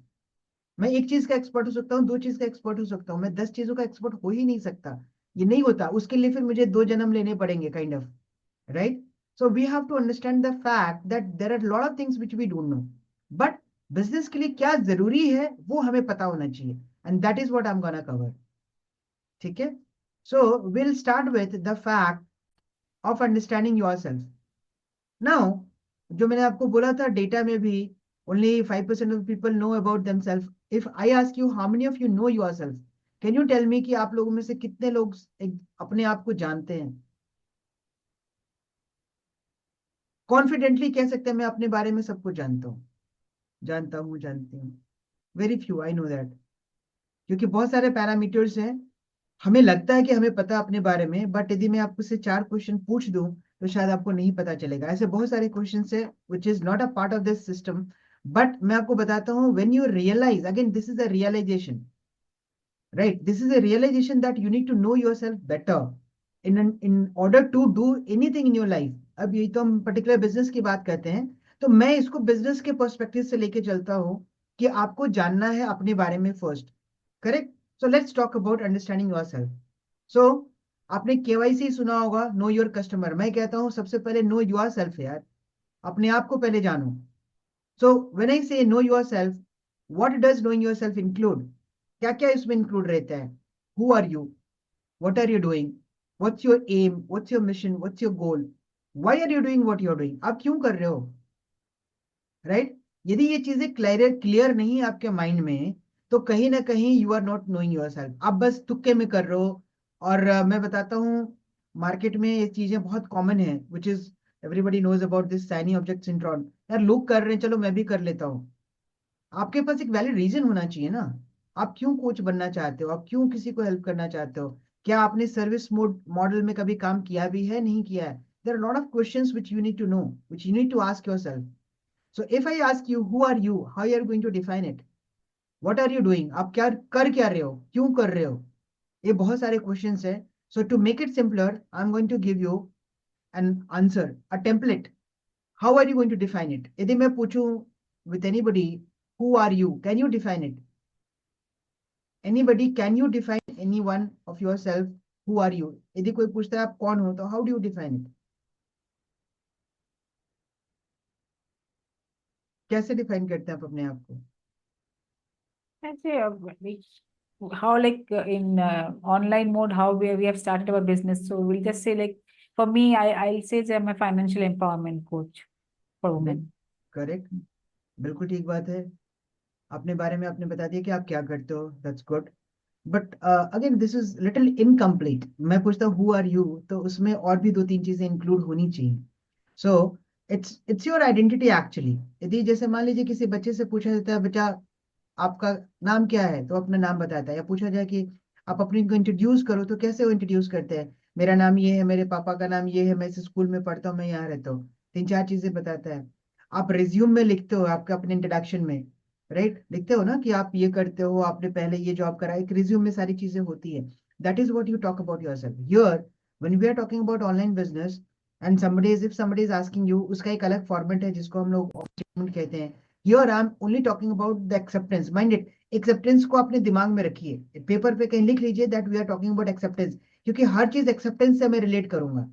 मैं एक चीज का एक्सपर्ट हो सकता हूँ, दो चीज का एक्सपर्ट हो सकता हूँ, मैं 10 चीजों का एक्सपर्ट हो ही नहीं सकता. ये नहीं होता. उसके लिए फिर मुझे 2 जन्म लेने पड़ेंगे, kind of. Right. So we have to understand the fact that there are lot of things which we don't know, but business के लिए क्या जरूरी है वो हमें पता होना चाहिए. And that is what I am gonna cover. ठीक है. So will start with the fact of understanding yourself. Now, जो मैंने आपको बोला था, डेटा में भी only 5% of people know about themselves. If I ask you how many of you know yourself, can you tell me कि आप लोगों में से कितने लोग अपने आप को जानते हैं? कॉन्फिडेंटली कह सकते हैं मैं अपने बारे में सब कुछ जानता हूँ, जानता हूँ, जानती हूँ. Very few, I know that. क्योंकि बहुत सारे पैरामीटर्स हैं हमें लगता है कि हमें पता अपने बारे में, बट यदि मैं आपको से 4 क्वेश्चन पूछ दूं तो शायद आपको नहीं पता चलेगा। ऐसे बहुत सारे क्वेश्चन है which is not a part of this system, but मैं आपको बताता हूँ, when you realise, again this is a realisation, right? This is a realization that you need to know yourself better in order to do anything in your life. अब ये तो हम particular business की बात करते हैं, तो मैं इसको बिजनेस के पर्सपेक्टिव से लेके चलता हूँ कि आपको जानना है अपने बारे में first. Correct? So let's talk about understanding yourself. So आपने केवाईसी सुना होगा, नो योर कस्टमर। मैं कहता हूँ सबसे पहले नो योरसेल्फ यार, अपने आप को पहले जानो। सो when I say know yourself, what does knowing yourself include? क्या क्या इसमें इंक्लूड रहता है? Who are you? What are you doing? What's your aim? What's your mission? What's your goal? Why are you doing what you are doing? आप क्यों कर रहे हो? राइट? यदि ये चीजें क्लियर क्लियर नहीं है आपके माइंड में, तो कहीं ना कहीं you are not knowing yourself, आप बस तुक्के में कर रहे हो। और मैं बताता हूँ, मार्केट में ये चीजें बहुत कॉमन है, which is everybody knows about this shiny object syndrome. यार लोग कर रहे हैं, चलो मैं भी कर लेता हूँ। आपके पास एक वैलिड रीजन होना चाहिए ना। आप क्यों कोच बनना चाहते हो? आप क्यों किसी को हेल्प करना चाहते हो? क्या आपने सर्विस मोड मॉडल में कभी काम किया भी है, नहीं किया है? There are lot of questions which you need to know, which you need to ask yourself. So if I ask you who are you, how you are going to define it? What are you doing? आप क्या कर, क्या रहे हो, क्यों कर रहे हो? ये बहुत सारे क्वेश्चंस है। So to make it simpler, I am going to give you an answer, a template. How are you going to define it? यदि मैं पूछूं with anybody, who are you, can you define it? Anybody, can you define any one of yourself? Who are you? यदि कोई पूछता है आप कौन हो, तो how do you define it? कैसे डिफाइन करते हैं आप अपने आप को? I say, how like in online mode, how we have started our business. So we'll just say like, for me, I'll say that I'm a financial empowerment coach for women. Correct, बिल्कुल ठीक बात है। अपने बारे में आपने बता दिया कि आप क्या करते हो, that's good. But again this is little incomplete. मैं पूछता हूँ हु आर यू, तो उसमें और भी 2-3 चीजें इंक्लूड होनी चाहिए। So it's your identity actually. यदि जैसे मान लीजिए किसी बच्चे से पूछा जाता है, बेटा आपका नाम क्या है, तो अपना नाम बताता है। या पूछा जाए कि आप अपने को इंट्रोड्यूस करो, तो कैसे वो इंट्रोड्यूस करते हैं? मेरा नाम ये है, मेरे पापा का नाम ये है, मैं इस स्कूल में पढ़ता हूँ, मैं यहाँ रहता हूँ। 3-4 चीजें बताता है। आप रिज्यूम में लिखते हो, आपका अपने इंट्रोडक्शन में, राइट, लिखते हो ना कि आप ये करते हो, आपने पहले ये जॉब करा। एक रिज्यूम में सारी चीजें होती है। That is what you talk about yourself here when we are talking about online business. And somebody is asking you, उसका एक अलग फॉर्मेट है जिसको हम लोग ऑब्जेक्ट कहते हैं। Here I am only talking about the acceptance. Mind it, acceptance को अपने दिमाग में रखिए, पेपर पे कहीं लिख लीजिए that we are talking about acceptance, क्योंकि हर चीज एक्सेप्टेंस से मैं रिलेट करूंगा।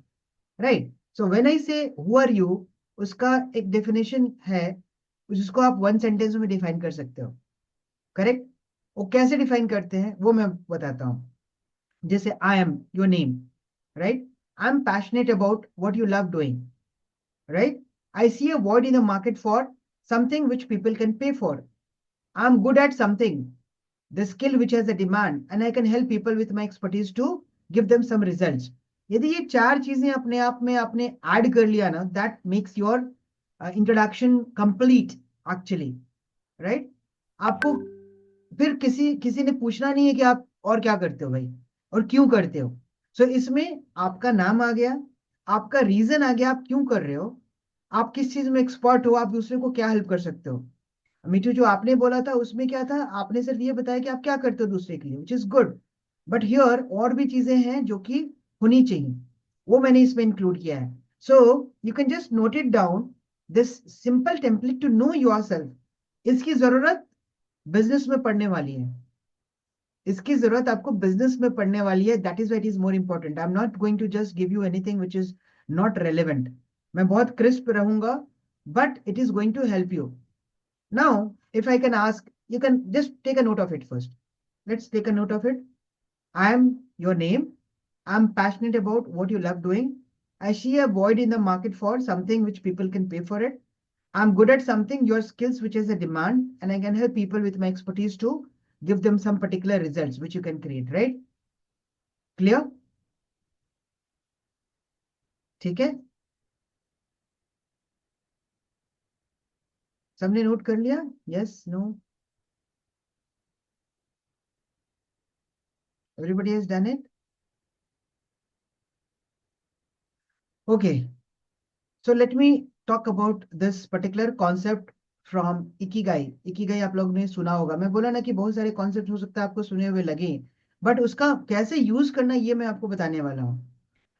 राइट? सो व्हेन आई से हु आर यू, उसका एक डेफिनेशन है जिसको आप 1 सेंटेंस में डिफाइन कर सकते हो। करेक्ट? वो कैसे डिफाइन करते हैं वो मैं बताता हूँ। जैसे आई am your name, right? I am passionate about what you love doing, right? I see a void in the market for something which people can pay for. I'm good at something, the skill which has a demand, and I can help people with my expertise to give them some results. यदि ये 4 चीजें अपने आप में आपने add कर लिया ना, that makes your introduction complete actually, right? आपको फिर किसी किसी ने पूछना नहीं है कि आप और क्या करते हो भाई, और क्यों करते हो। सो इसमें आपका नाम आ गया, आपका रीजन आ गया, आप क्यों कर रहे हो, आप किस चीज में एक्सपर्ट हो, आप दूसरे को क्या हेल्प कर सकते हो। मिठू, जो आपने बोला था उसमें क्या था? आपने सिर्फ ये बताया कि आप क्या करते हो दूसरे के लिए, which is good. But here और भी चीजें हैं जो कि होनी चाहिए, वो मैंने इसमें इंक्लूड किया है। So you can just note it down, this simple template to know yourself. इसकी जरूरत बिजनेस में पढ़ने वाली है, इसकी जरूरत आपको बिजनेस में पढ़ने वाली है। That is what is more important. I am not going to just give you anything which is not relevant. मैं बहुत क्रिस्प रहूंगा, but it is going to help you. Now if I can ask, you can just take a note of it first. Let's take a note of it. I am your name, I am passionate about what you love doing, I see a void in the market for something which people can pay for it, I'm good at something, your skills which is a demand, and I can help people with my expertise to give them some particular results which you can create, right? Clear? ठीक है, सबने नोट कर लिया? Yes, no? Everybody has done it? Okay. So let me talk about this particular concept from Ikigai. Ikigai आप लोग ने सुना होगा. मैं बोला ना कि बहुत सारे कॉन्सेप्ट हो सकता है आपको सुने हुए लगे, बट उसका कैसे यूज करना ये मैं आपको बताने वाला हूँ.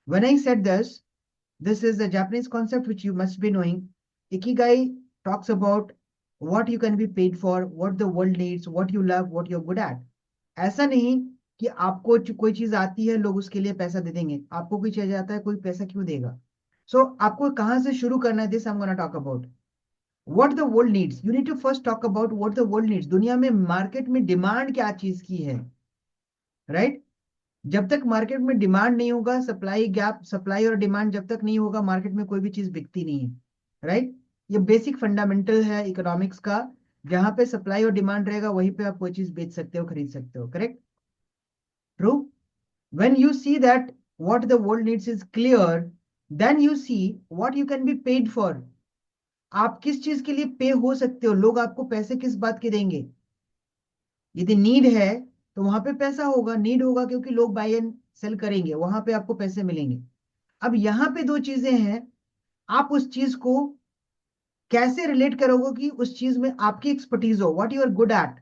When I said this is a Japanese concept which you must be knowing. Ikigai talks about what you can be paid for, what the world needs, what you love, what you're good at. ऐसा नहीं कि आपको कोई चीज आती है लोग उसके लिए पैसा दे देंगे. आपको कोई चीज आता है कोई पैसा क्यों देगा? So आपको कहां से शुरू करना है? This I'm gonna talk about. What the world needs. You need to first talk about what the world needs. दुनिया में मार्केट में डिमांड क्या चीज की है, राइट? जब तक मार्केट में डिमांड नहीं होगा, सप्लाई गैप, सप्लाई और डिमांड जब तक नहीं होगा, मार्केट में कोई भी चीज बिकती नहीं है, राइट? ये बेसिक फंडामेंटल है इकोनॉमिक्स का. जहां पे सप्लाई और डिमांड रहेगा वहीं पे आप कोई चीज बेच सकते हो, खरीद सकते हो, correct? True. When you see that what the world needs is clear, then you see what you can be paid for. आप किस चीज के लिए पे हो सकते हो, लोग आपको पैसे किस बात के देंगे. यदि नीड है तो वहां पे पैसा होगा, नीड होगा क्योंकि लोग बाय एंड सेल करेंगे, वहां पे आपको पैसे मिलेंगे. अब यहाँ पे दो चीजें हैं. आप उस चीज को कैसे रिलेट करोगे कि उस चीज में आपकी एक्सपर्टीज हो, what you are good at,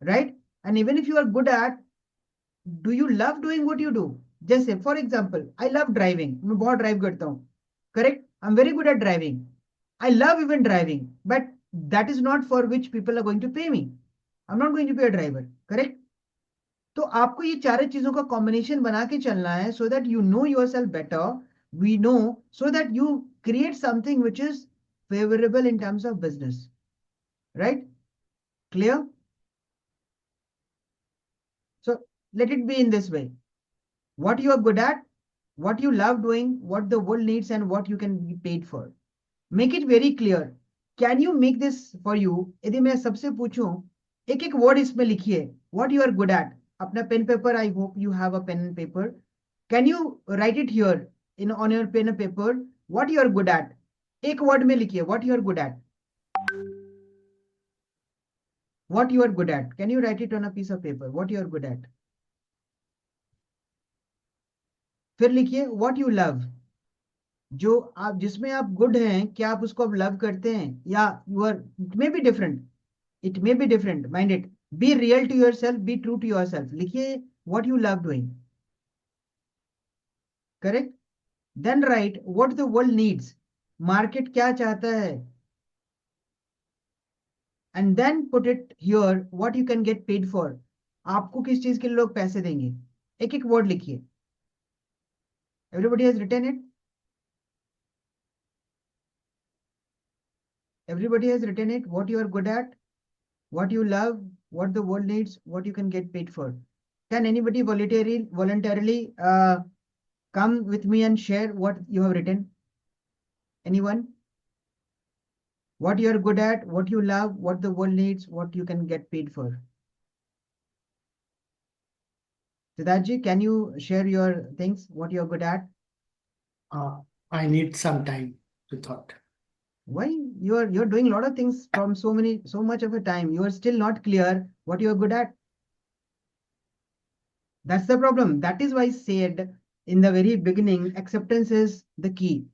right? And even if you are good at, do you love doing what you do? जैसे for example, I love driving, मैं बहुत ड्राइव करता हूँ, correct? I am very good at driving. I love even driving, but that is not for which people are going to pay me. I am not going to be a driver, correct? तो आपको ये चारों चीजों का combination बना के चलना है, so that you know yourself better. We know, so that you create something which is favorable in terms of business, right? Clear? So let it be in this way. What you are good at, what you love doing, what the world needs, and what you can be paid for. Make it very clear. Can you make this for you? यदि मैं सबसे पूछूं, एक एक word इसमें लिखिए. What you are good at. अपना pen paper, I hope you have a pen and paper. Can you write it here in on your pen and paper? What you are good at. एक word में लिखिए what you are good at. What you are good at. Can you write it on a piece of paper? What you are good at. फिर लिखिए what you love. जो आप जिसमें आप good हैं, क्या आप उसको अब लव करते हैं, या you are, it may be different, it may be different, mind it. Be real to yourself, be true to yourself. लिखिए what you love doing, correct? Then write what the world needs. Market क्या चाहता है, and then put it here what you can get paid for. आपको किस चीज के लिए लोग पैसे देंगे. एक एक वर्ड लिखिए. Everybody has written it. Everybody has written it. What you are good at, what you love, what the world needs, what you can get paid for. Can anybody voluntarily come with me and share what you have written? Anyone? What you are good at, what you love, what the world needs, what you can get paid for. Siddharthji, can you share your things, what you are good at? I need some time to thought. Why? You're doing a lot of things from so much of a time. You are still not clear what you are good at. That's the problem. That is why I said in the very beginning, acceptance is the key.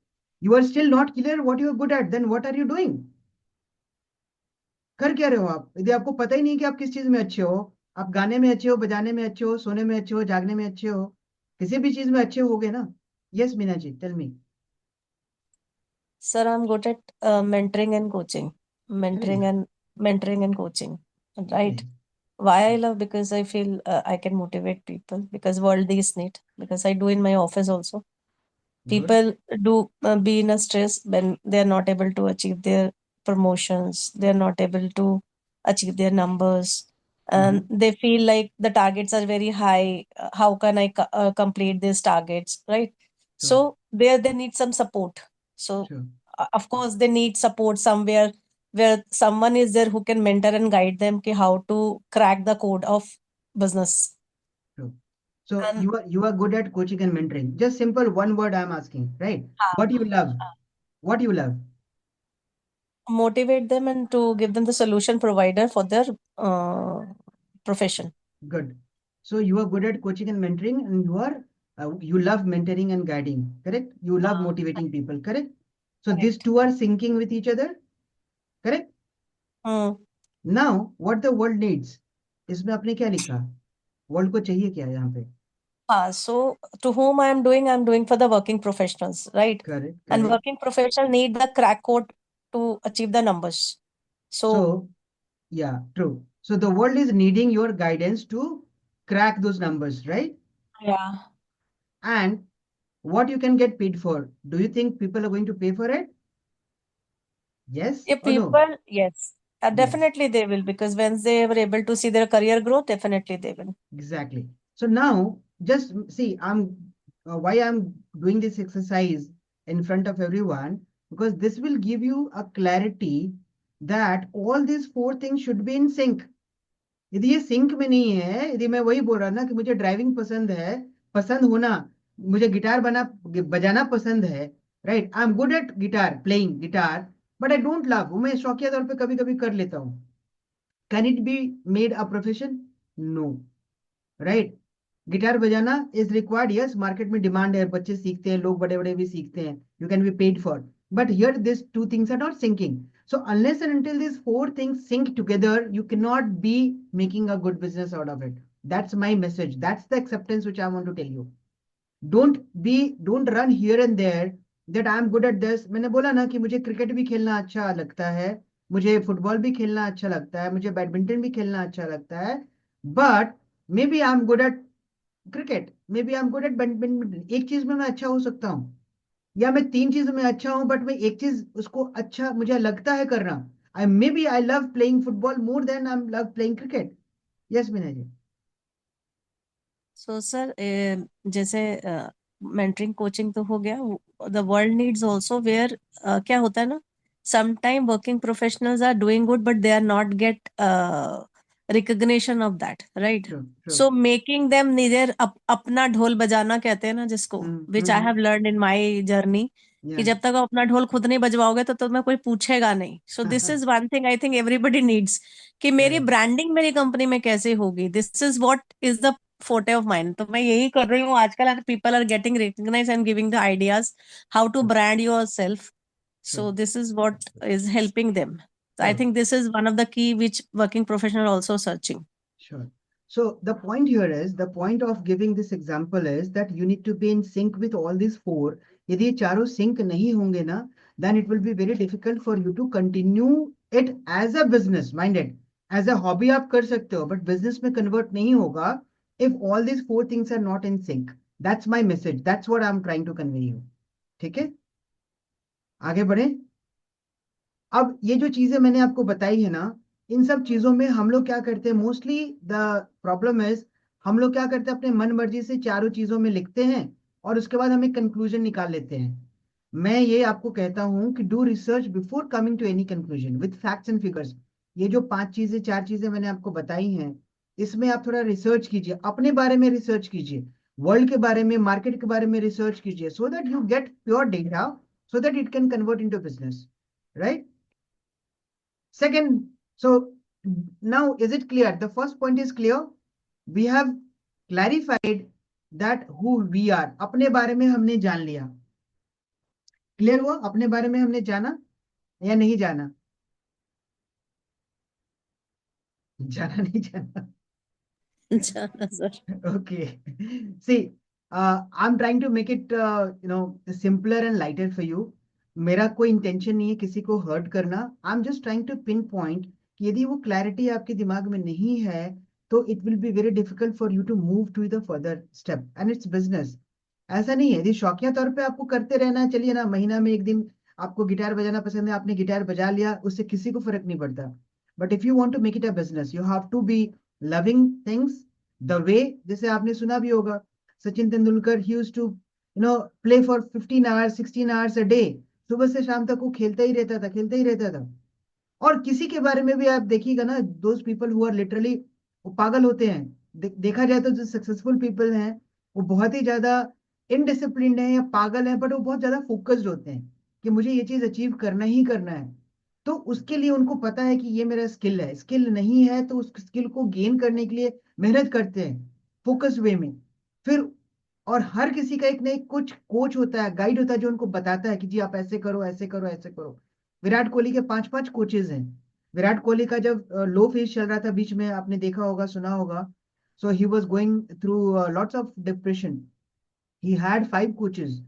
You are still not clear what you are good at. Then what are you doing? कर क्या रहे हो आप? यदि आपको पता ही नहीं कि आप किस चीज में अच्छे हो, आप गाने में अच्छे हो, बजाने में अच्छे हो, सोने में अच्छे हो, जागने में अच्छे हो, किसी भी चीज में अच्छे होगे ना. Yes Meena ji, tell me. Sir, I'm good at mentoring and coaching. Mentoring and coaching. Right. Why I love, because I feel I can motivate people, because world is need, because I do in my office also. People do be in a stress when they are not able to achieve their promotions, they are not able to achieve their numbers, and they feel like the targets are very high. How can I complete these targets, right? So they need some support. So of course they need support somewhere where someone is there who can mentor and guide them ki how to crack the code of business. So you are good at coaching and mentoring. Just simple one word I'm asking, right? What you love? What you love? Motivate them and to give them the solution provider for their profession. Good. So you are good at coaching and mentoring, and you love mentoring and guiding, correct? You love motivating people, correct? So these Correct. two are syncing with each other, correct? Hmm. Now what the world needs, इसमें आपने क्या लिखा? World को चाहिए क्या यहाँ पे? So to whom I'm doing for the working professionals, right? Correct, And correct. working professional need the crack code to achieve the numbers. So Yeah, true. So the world is needing your guidance to crack those numbers, right? yeah, And what you can get paid for. Do you think people are going to pay for it? Yes if or no? people, yes, Yes, definitely they will, because once they were able to see their career growth, definitely they will. exactly. So now just see, why I'm doing this exercise in front of everyone, because this will give you a clarity that all these four things should be in sync. यदि ये sink में नहीं है, यदि मैं वही बोल रहा ना कि मुझे ड्राइविंग पसंद है, पसंद होना, मुझे गिटार बजाना पसंद है, right? I am good eight guitar, playing guitar, but I don't love, वो मैं शौकिया तौर पे कभी कभी कर लेता हूँ. Can it be made a profession? No, right? Guitar बजाना इज रिक्वायर्ड, यस, मार्केट में डिमांड है, बच्चे सीखते हैं, लोग बड़े बड़े भी सीखते हैं, you can be paid for, but here this two things are not syncing. So unless and until these four things sync together, you cannot be making a good business out of it. That's my message. That's the acceptance which I want to tell you. Don't run here and there that I'm good at this. मैंने बोला ना कि मुझे cricket भी खेलना अच्छा लगता है, मुझे फुटबॉल भी खेलना अच्छा लगता है, मुझे बैडमिंटन भी खेलना अच्छा लगता है, but may be I am good at cricket, may be I am good at badminton. एक चीज में मैं अच्छा हो सकता हूँ, या मैं तीन चीजों में अच्छा हूं, बट मैं एक चीज उसको अच्छा मुझे लगता है करना. I may be I love playing football more than I love playing cricket. Yes Meena ji. So sir, जैसे मेंटरिंग कोचिंग तो हो गया, the world needs also where क्या होता है ना, sometime working professionals are doing good but they are not get recognition of that, right? So making them neither अपना ढोल बजाना कहते हैं ना जिसको, which I have learn in my journey, कि जब तक आप अपना ढोल खुद नहीं बजवाओगे तो तुम्हें कोई पूछेगा नहीं. So this is one thing I think everybody needs, कि मेरी ब्रांडिंग मेरी कंपनी में कैसे होगी. This is what is the forte of mind. तो मैं यही कर रही हूँ आजकल, people are getting recognise and giving the ideas how to brand yourself. So this is what is helping them. So I think this is one of the key which working professional also searching. Sure. So the point here is, the point of giving this example is that you need to be in sync with all these four. यदि ये चारों sync नहीं होंगे ना, then it will be very difficult for you to continue it as a business minded. As a hobby आप कर सकते हो, but business में convert नहीं होगा if all these four things are not in sync. That's my message. That's what I'm trying to convey you. ठीक है? आगे बढ़े. अब ये जो चीजें मैंने आपको बताई है ना, इन सब चीजों में हम लोग क्या करते हैं, मोस्टली द प्रॉब्लम इज, हम लोग क्या करते हैं, अपने मन मर्जी से चारों चीजों में लिखते हैं और उसके बाद हम एक कंक्लूजन निकाल लेते हैं. मैं ये आपको कहता हूं कि do research before coming to any conclusion with facts and figures. ये जो पांच चीजें, चार चीजें मैंने आपको बताई हैं, इसमें आप थोड़ा रिसर्च कीजिए, अपने बारे में रिसर्च कीजिए, वर्ल्ड के बारे में, मार्केट के बारे में रिसर्च कीजिए, सो that you get pure data, so that it can convert into business, right? Second, so now is it clear? The first point is clear. We have clarified that who we are. अपने बारे में हमने जान लिया. Clear हुआ? अपने बारे में हमने जाना या नहीं जाना? जाना नहीं जाना? Sir. Okay. See, I'm trying to make it, simpler and lighter for you. मेरा कोई इंटेंशन नहीं है किसी को हर्ट करना. I am just trying to pinpoint कि यदि वो क्लैरिटी आपके दिमाग में नहीं है, तो it will be very difficult for you to move to the further step, and it's business. ऐसा नहीं है, यदि शौकिया तौर पे आपको करते रहना है, चलिए ना, महीना में एक दिन आपको गिटार बजाना पसंद है, आपने गिटार बजा लिया, उससे किसी को फर्क नहीं पड़ता. But if you want to make it a business, you have to be loving things the way, जैसे आपने सुना भी होगा, सचिन तेंदुलकर ही used to play for 15 hours 16 hours a day. सुबह से शाम तक वो खेलता ही रहता था, खेलता ही रहता था. और किसी के बारे में भी आप देखिएगा ना, those people who are literally, वो पागल होते हैं. देखा जाए तो जो सक्सेसफुल पीपल हैं, वो बहुत ही ज्यादा इनडिसिप्लिन्ड है या पागल है, बट वो बहुत ज्यादा फोकस्ड होते हैं कि मुझे ये चीज अचीव करना ही करना है. तो उसके लिए उनको पता है कि ये मेरा स्किल है, स्किल नहीं है तो उस स्किल को गेन करने के लिए मेहनत करते हैं. फोकस वे में। फिर और हर किसी का एक ना एक कुछ कोच होता है, गाइड होता है, जो उनको बताता है कि जी आप ऐसे करो, ऐसे करो, ऐसे करो। विराट कोहली के 5-5 कोचेज हैं। विराट कोहली का जब लो फेज चल रहा था बीच में, आपने देखा होगा, सुना होगा, so he was going through lots of depression. He had 5 coaches.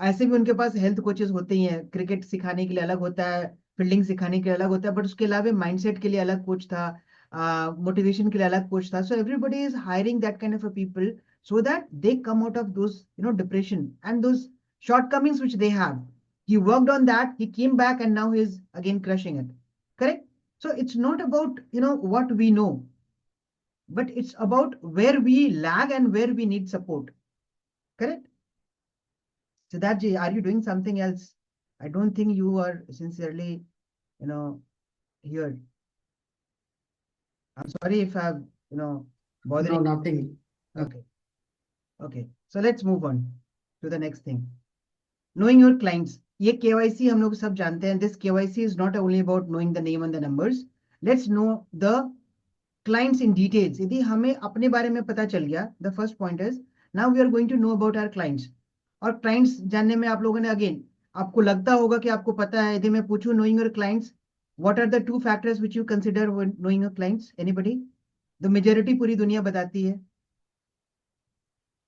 ऐसे भी उनके पास हेल्थ कोचेस होते ही हैं, क्रिकेट सिखाने के लिए अलग होता है, फील्डिंग सिखाने के लिए अलग होता है, बट उसके अलावा माइंडसेट के लिए अलग कोच था, मोटिवेशन के लिए अलग कोच था। So everybody is hiring that kind of a people so that they come out of those depression and those shortcomings which they have. He worked on that, he came back, and now he is again crushing it. Correct? So it's not about what we know, but it's about where we lag and where we need support. Correct? Siddharth, are you doing something else? I don't think you are sincerely, here. I'm sorry if I'm, bothering. No, nothing. Okay. Okay. So let's move on to the next thing. Knowing your clients. ये KYC हम लोग सब जानते हैं. This KYC is not only about knowing the name and the numbers. Let's know the clients in details. यदि हमें अपने बारे में पता चल गया, the first point is now we are going to know about our clients. और clients जानने में आप लोगों ने again, आपको लगता होगा कि आपको पता है. यदि मैं पूछूं knowing your clients, what are the 2 factors which you consider when knowing your clients? Anybody? The majority पूरी दुनिया बताती है.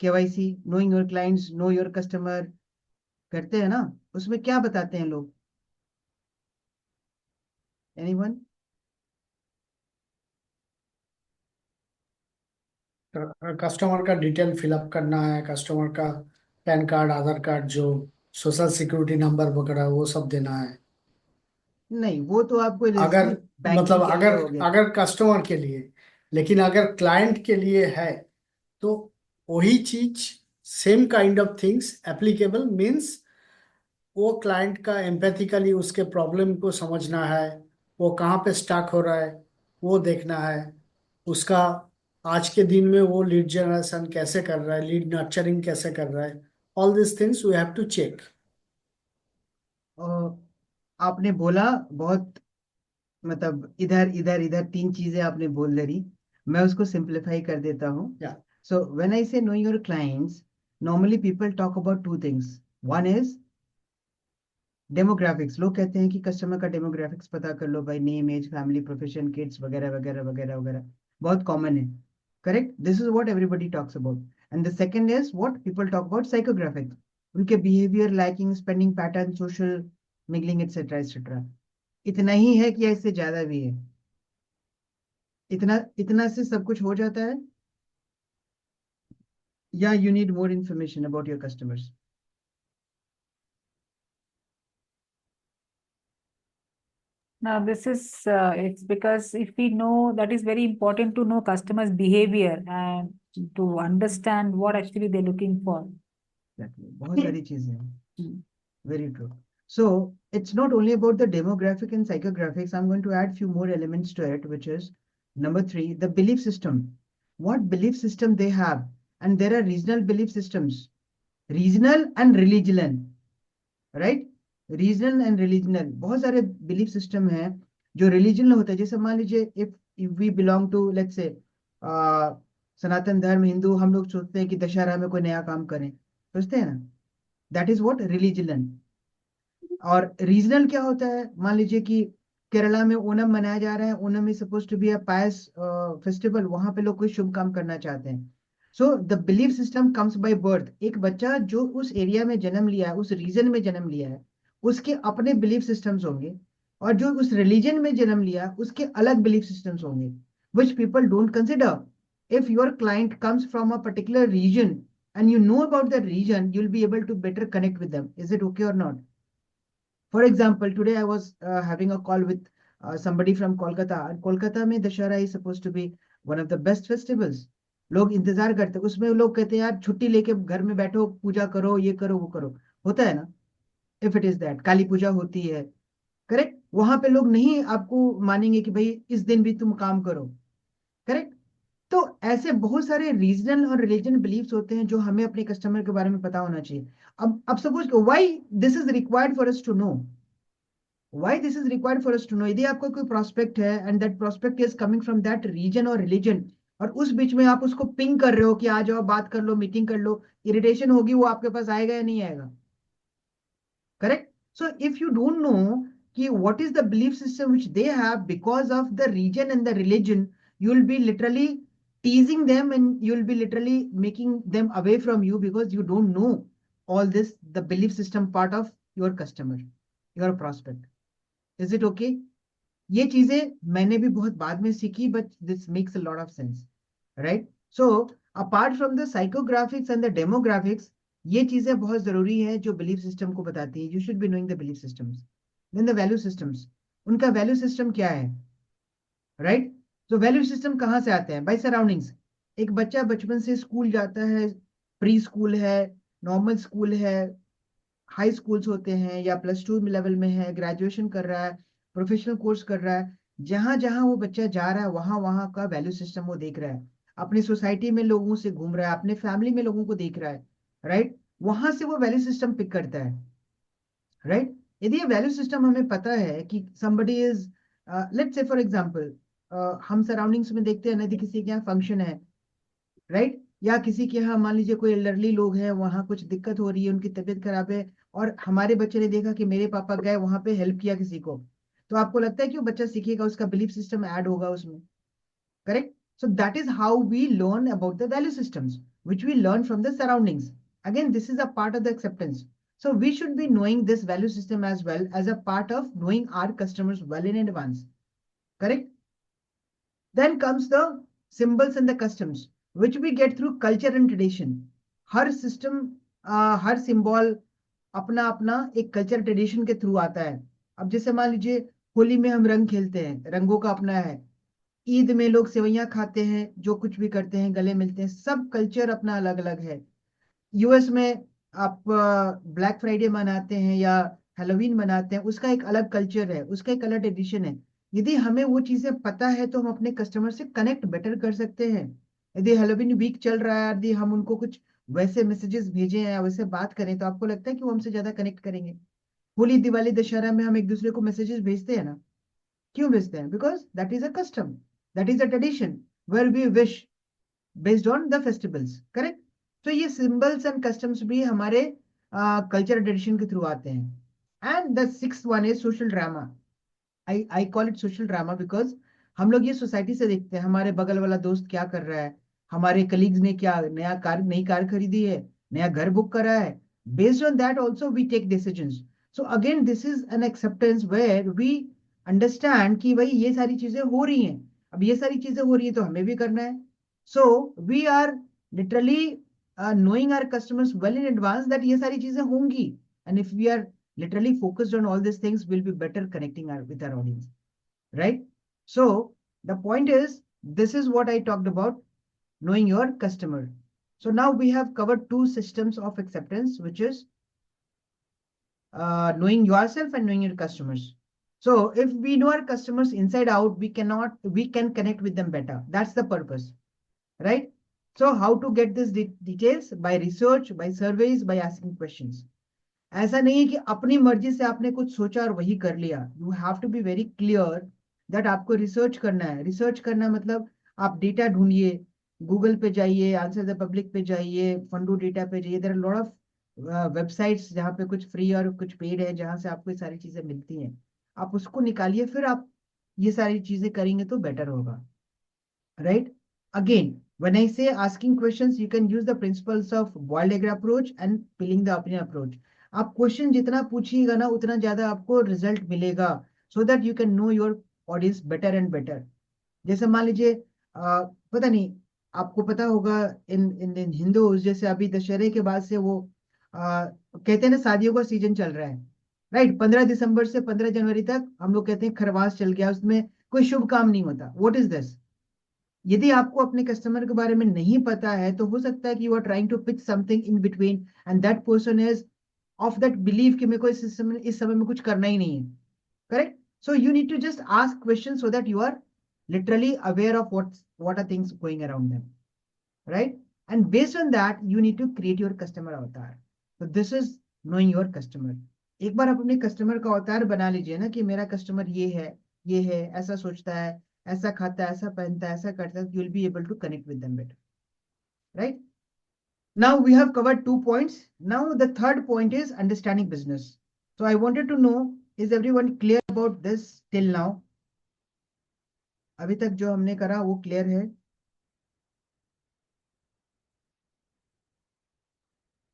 KYC, knowing your clients, know your customer करते हैं ना, उसमें क्या बताते हैं लोग? Anyone? कस्टमर का डिटेल फिलअप करना है, कस्टमर का पैन कार्ड, आधार कार्ड, जो सोशल सिक्योरिटी नंबर वगैरह वो सब देना है। नहीं, वो तो आपको अगर सिर्फ मतलब बैंकिंग के लिए अगर हो गया. अगर कस्टमर के लिए, लेकिन अगर क्लाइंट के लिए है तो वही चीज, same kind of things applicable, means वो क्लाइंट का एम्पैथिकली उसके प्रॉब्लम को समझना है, वो कहाँ पे स्टक हो रहा है वो देखना है, उसका आज के दिन में वो लीड जनरेशन कैसे कर रहा है, लीड नर्चरिंग कैसे कर रहा है, all this things we have to check. और आपने बोला बहुत, मतलब इधर इधर इधर 3 चीजें आपने बोल दे. मैं उसको सिंप्लीफाई कर देता हूँ. या सो when I say know your clients, normally people talk about 2 things. One is demographics. लोग कहते हैं कि कस्टमर का डेमोग्राफिक्स पता कर लो, भाई name, age, family, profession, kids वगैरह वगैरह वगैरह वगैरह. बहुत कॉमन है. Correct? This is what everybody talks about. And the second is what people talk about psychographics. उनके behaviour, liking, spending pattern, social mingling, etcetera etcetera. इतना ही है कि इससे ज्यादा भी है? इतना इतना से सब कुछ हो जाता है, या you need more information about your customers? Now, this is it's because if we know, that is very important to know customers' behavior and to understand what actually they're looking for. बहुत सारी चीजें हैं. Very true. So it's not only about the demographic and psychographics. I'm going to add few more elements to it, which is number 3, the belief system. What belief system they have, and there are regional belief systems, regional and religional, right? Regional and religional, बहुत सारे belief system हैं जो रिलीजनल होते हैं. जैसे मान लीजिए if we belong to, let's say, Sanatan धर्म, हिंदू, हम लोग सोचते हैं कि दशहरा में कोई नया काम करें, सोचते हैं ना. That is what religional. और रीजनल क्या होता है? मान लीजिए कि केरला में ओणम मनाया जा रहा है. Onam is suppose to be a pious festival. वहां पे लोग कोई शुभ काम करना चाहते हैं. So the belief system comes by birth. एक बच्चा जो उस एरिया में जन्म लिया है, उस रीजन में जन्म लिया है, उसके अपने बिलीफ सिस्टम्स होंगे. और जो उस रिलीजन में जन्म लिया, उसके अलग बिलीफ सिस्टम्स होंगे, which people don't consider. If your client comes from a particular region and you know about that region, you'll be able to better connect with them. Is it okay or not? For example, today I was having a call with somebody from Kolkata. And Kolkata में Dussehra is supposed to be one of the best festivals. लोग इंतजार करते हैं. उसमें लोग कहते हैं यार छुट्टी लेके घर में बैठो, पूजा करो, ये करो, वो करो. होता है ना? इफ इट इज दैट, काली पूजा होती है. करेक्ट? वहां पे लोग नहीं आपको मानेंगे कि भाई इस दिन भी तुम काम करो. करेक्ट? तो ऐसे बहुत सारे रीजनल और रिलीजन बिलीफ्स होते हैं जो हमें अपने कस्टमर के बारे में पता होना चाहिए. अब suppose why this is required for us to know. Why this is required for us to know? यदि आपको कोई प्रोस्पेक्ट है and that prospect is coming from that region or religion, और उस बीच में आप उसको पिंग कर रहे हो कि आ जाओ, बात कर लो, मीटिंग कर लो, इरिटेशन होगी, वो आपके पास आएगा या नहीं आएगा? Correct. So if you don't know कि what is the belief system which they have because of the region and the religion, you will be literally teasing them and you will be literally making them away from you because you don't know all this, the belief system part of your customer, your prospect. Is it okay? ये चीजें मैंने भी बहुत बाद में सीखी, but this makes a lot of sense, right? So apart from the psychographics and the demographics, ये चीजें बहुत जरूरी है जो बिलीफ सिस्टम को बताती है. You should be knowing the belief systems. Then the value systems. उनका वैल्यू सिस्टम क्या है, राइट? तो वैल्यू सिस्टम कहाँ से आते हैं? By surroundings. एक बच्चा बचपन से स्कूल जाता है, प्री स्कूल है, नॉर्मल स्कूल है, हाई स्कूल्स होते हैं, या +2 लेवल में है, ग्रेजुएशन कर रहा है, प्रोफेशनल कोर्स कर रहा है, जहां जहां वो बच्चा जा रहा है वहां वहां का वैल्यू सिस्टम वो देख रहा है. अपनी सोसाइटी में लोगों से घूम रहा है, अपने फैमिली में लोगों को देख रहा है, राइट? वहां से वो वैल्यू सिस्टम पिक करता है, राइट? यदि ये वैल्यू सिस्टम हमें पता है कि somebody is, let's say for example, हम सराउंडिंग्स में देखते हैं, यदि किसी के यहाँ फंक्शन है, राइट, या किसी के यहाँ मान लीजिए कोई एल्डरली लोग हैं, वहां कुछ दिक्कत हो रही है, उनकी तबीयत खराब है, और हमारे बच्चे ने देखा कि मेरे पापा गए वहां पे, हेल्प किया किसी को, तो आपको लगता है कि वो बच्चा सीखेगा, उसका बिलीफ सिस्टम ऐड होगा उसमें. Correct. So that is how we learn about the value systems which we learn from the surroundings. Again, this is a part of the acceptance. So we should be knowing this value system as well, as a part of knowing our customers well in advance. Correct. Then comes the symbols and the customs, which we get through culture and tradition. Her system, her symbol अपना अपना एक culture tradition के through आता है. अब जैसे मान लीजिए, होली में हम रंग खेलते हैं, रंगों का अपना है. ईद में लोग सेवैयां खाते हैं, जो कुछ भी करते हैं, गले मिलते हैं, सब कल्चर अपना अलग अलग है. यूएस में आप ब्लैक फ्राइडे मनाते हैं या हेलोवीन मनाते हैं, उसका एक अलग कल्चर है, उसका एक अलग ट्रेडिशन है. यदि हमें वो चीजें पता है तो हम अपने कस्टमर से कनेक्ट बेटर कर सकते हैं. यदि हेलोवीन वीक चल रहा है, यदि हम उनको कुछ वैसे मैसेजेस भेजें या वैसे बात करें, तो आपको लगता है कि वो हमसे ज्यादा कनेक्ट करेंगे. होली, दिवाली, दशहरा में हम एक दूसरे को मैसेजेस भेजते हैं ना. क्यों भेजते हैं? Because that is a custom, that is a tradition where we wish based on the festivals. Correct. तो ये सिंबल्स एंड कस्टम्स भी हमारे कल्चर ट्रेडिशन के थ्रू आते हैं. And the sixth one is social drama. I call it social drama because हम लोग ये सोसाइटी से देखते हैं, हमारे बगल वाला दोस्त क्या कर रहा है, हमारे कलीग्स ने क्या नई कार खरीदी है, नया घर बुक करा है. Based on that also we take decisions. So again this is an acceptance where we understand कि भाई ये सारी चीजें हो रही हैं. अब ये सारी चीजें हो रही है तो हमें भी करना है. So we are literally knowing our customers well in advance that ये सारी चीजें होंगी. And if we are literally focused on all these things, we'll be better connecting with our audience, right? So the point is, this is what I talked about, knowing your customer. So now we have covered two systems of acceptance, which is knowing yourself and knowing your customers. So if we know our customers inside out, we can connect with them better. That's the purpose, right? So how to get these details? By research, by surveys, by asking questions. ऐसा नहीं है कि अपनी मर्जी से आपने कुछ सोचा और वही कर लिया. You have to be very clear that आपको रिसर्च करना है. रिसर्च करना मतलब आप डेटा ढूंढिए, गूगल पे जाइए, आंसर द पब्लिक पे जाइए, फंडू डेटा पे जाइए. There are lot of websites जहाँ पे कुछ फ्री और कुछ पेड है, जहाँ से आपको ये सारी चीजें मिलती हैं. आप उसको निकालिए, फिर आप ये सारी चीजें करेंगे तो बेटर होगा, right? Again, when I say asking questions, you can use the principles of boiled egg approach and peeling the onion approach. आप क्वेश्चन जितना पूछिएगा ना, उतना ज्यादा आपको रिजल्ट मिलेगा, सो that you can know your audience better and better. जैसे मान लीजिए, पता नहीं, आपको पता होगा, इन इन इन हिंदूज, जैसे अभी दशहरे के बाद से वो कहते हैं ना, शादियों का सीजन चल रहा है, राइट? 15 दिसंबर से 15 जनवरी तक हम लोग कहते हैं खरवास चल गया, उसमें कोई शुभ काम नहीं होता. What is this? यदि आपको अपने कस्टमर के बारे में नहीं पता है, तो हो सकता है कि you are trying to pitch something in between, and that person is of that believe कि मेरे को इस समय में कुछ करना ही नहीं है. Correct. So you need to just ask question so that you are literally aware of what are things going around them, right? And based on that, you need to create your customer avatar. So this is knowing your customer. एक बार आप अपने customer का अवतार बना लीजिए ना, कि मेरा कस्टमर ये है, ऐसा सोचता है, ऐसा खाता है, ऐसा पहनता है, ऐसा करता है, you will be able to connect with them better, right? Now we have covered 2 points. Now the third point is understanding business. So I wanted to know, is everyone clear about this till now? अभी तक जो हमने करा वो clear है?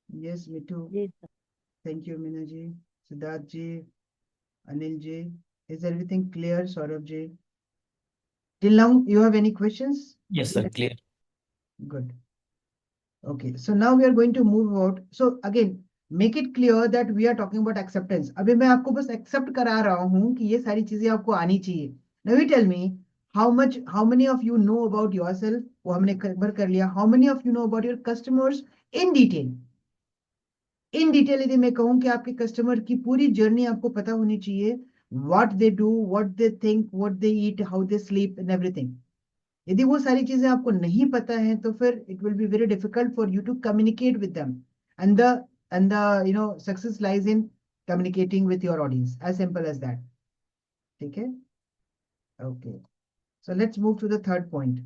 Yes, Mitu. जी sir. Thank you, Meena ji, Siddharth ji, Anil ji. Is everything clear, Saurabh ji? Till now, you have any questions? Yes, sir. Clear. Good. Okay, so now we are going to move out. So again, make it clear that we are talking about acceptance. अभी मैं आपको बस accept करा रहा हूँ कि ये सारी चीजें आपको आनी चाहिए. Now you tell me how many of you know about yourself? वो हमने कवर कर लिया. How many of you know about your customers in detail? In detail यदि मैं कहूँ कि आपके कस्टमर की पूरी जर्नी आपको पता होनी चाहिए. What they do, what they think, what they eat, how they sleep and everything. यदि वो सारी चीजें आपको नहीं पता है तो फिर it will be very difficult for you to communicate with them, and the success lies in communicating with your audience, as simple as that. ठीक है? Okay, so let's move to the third point,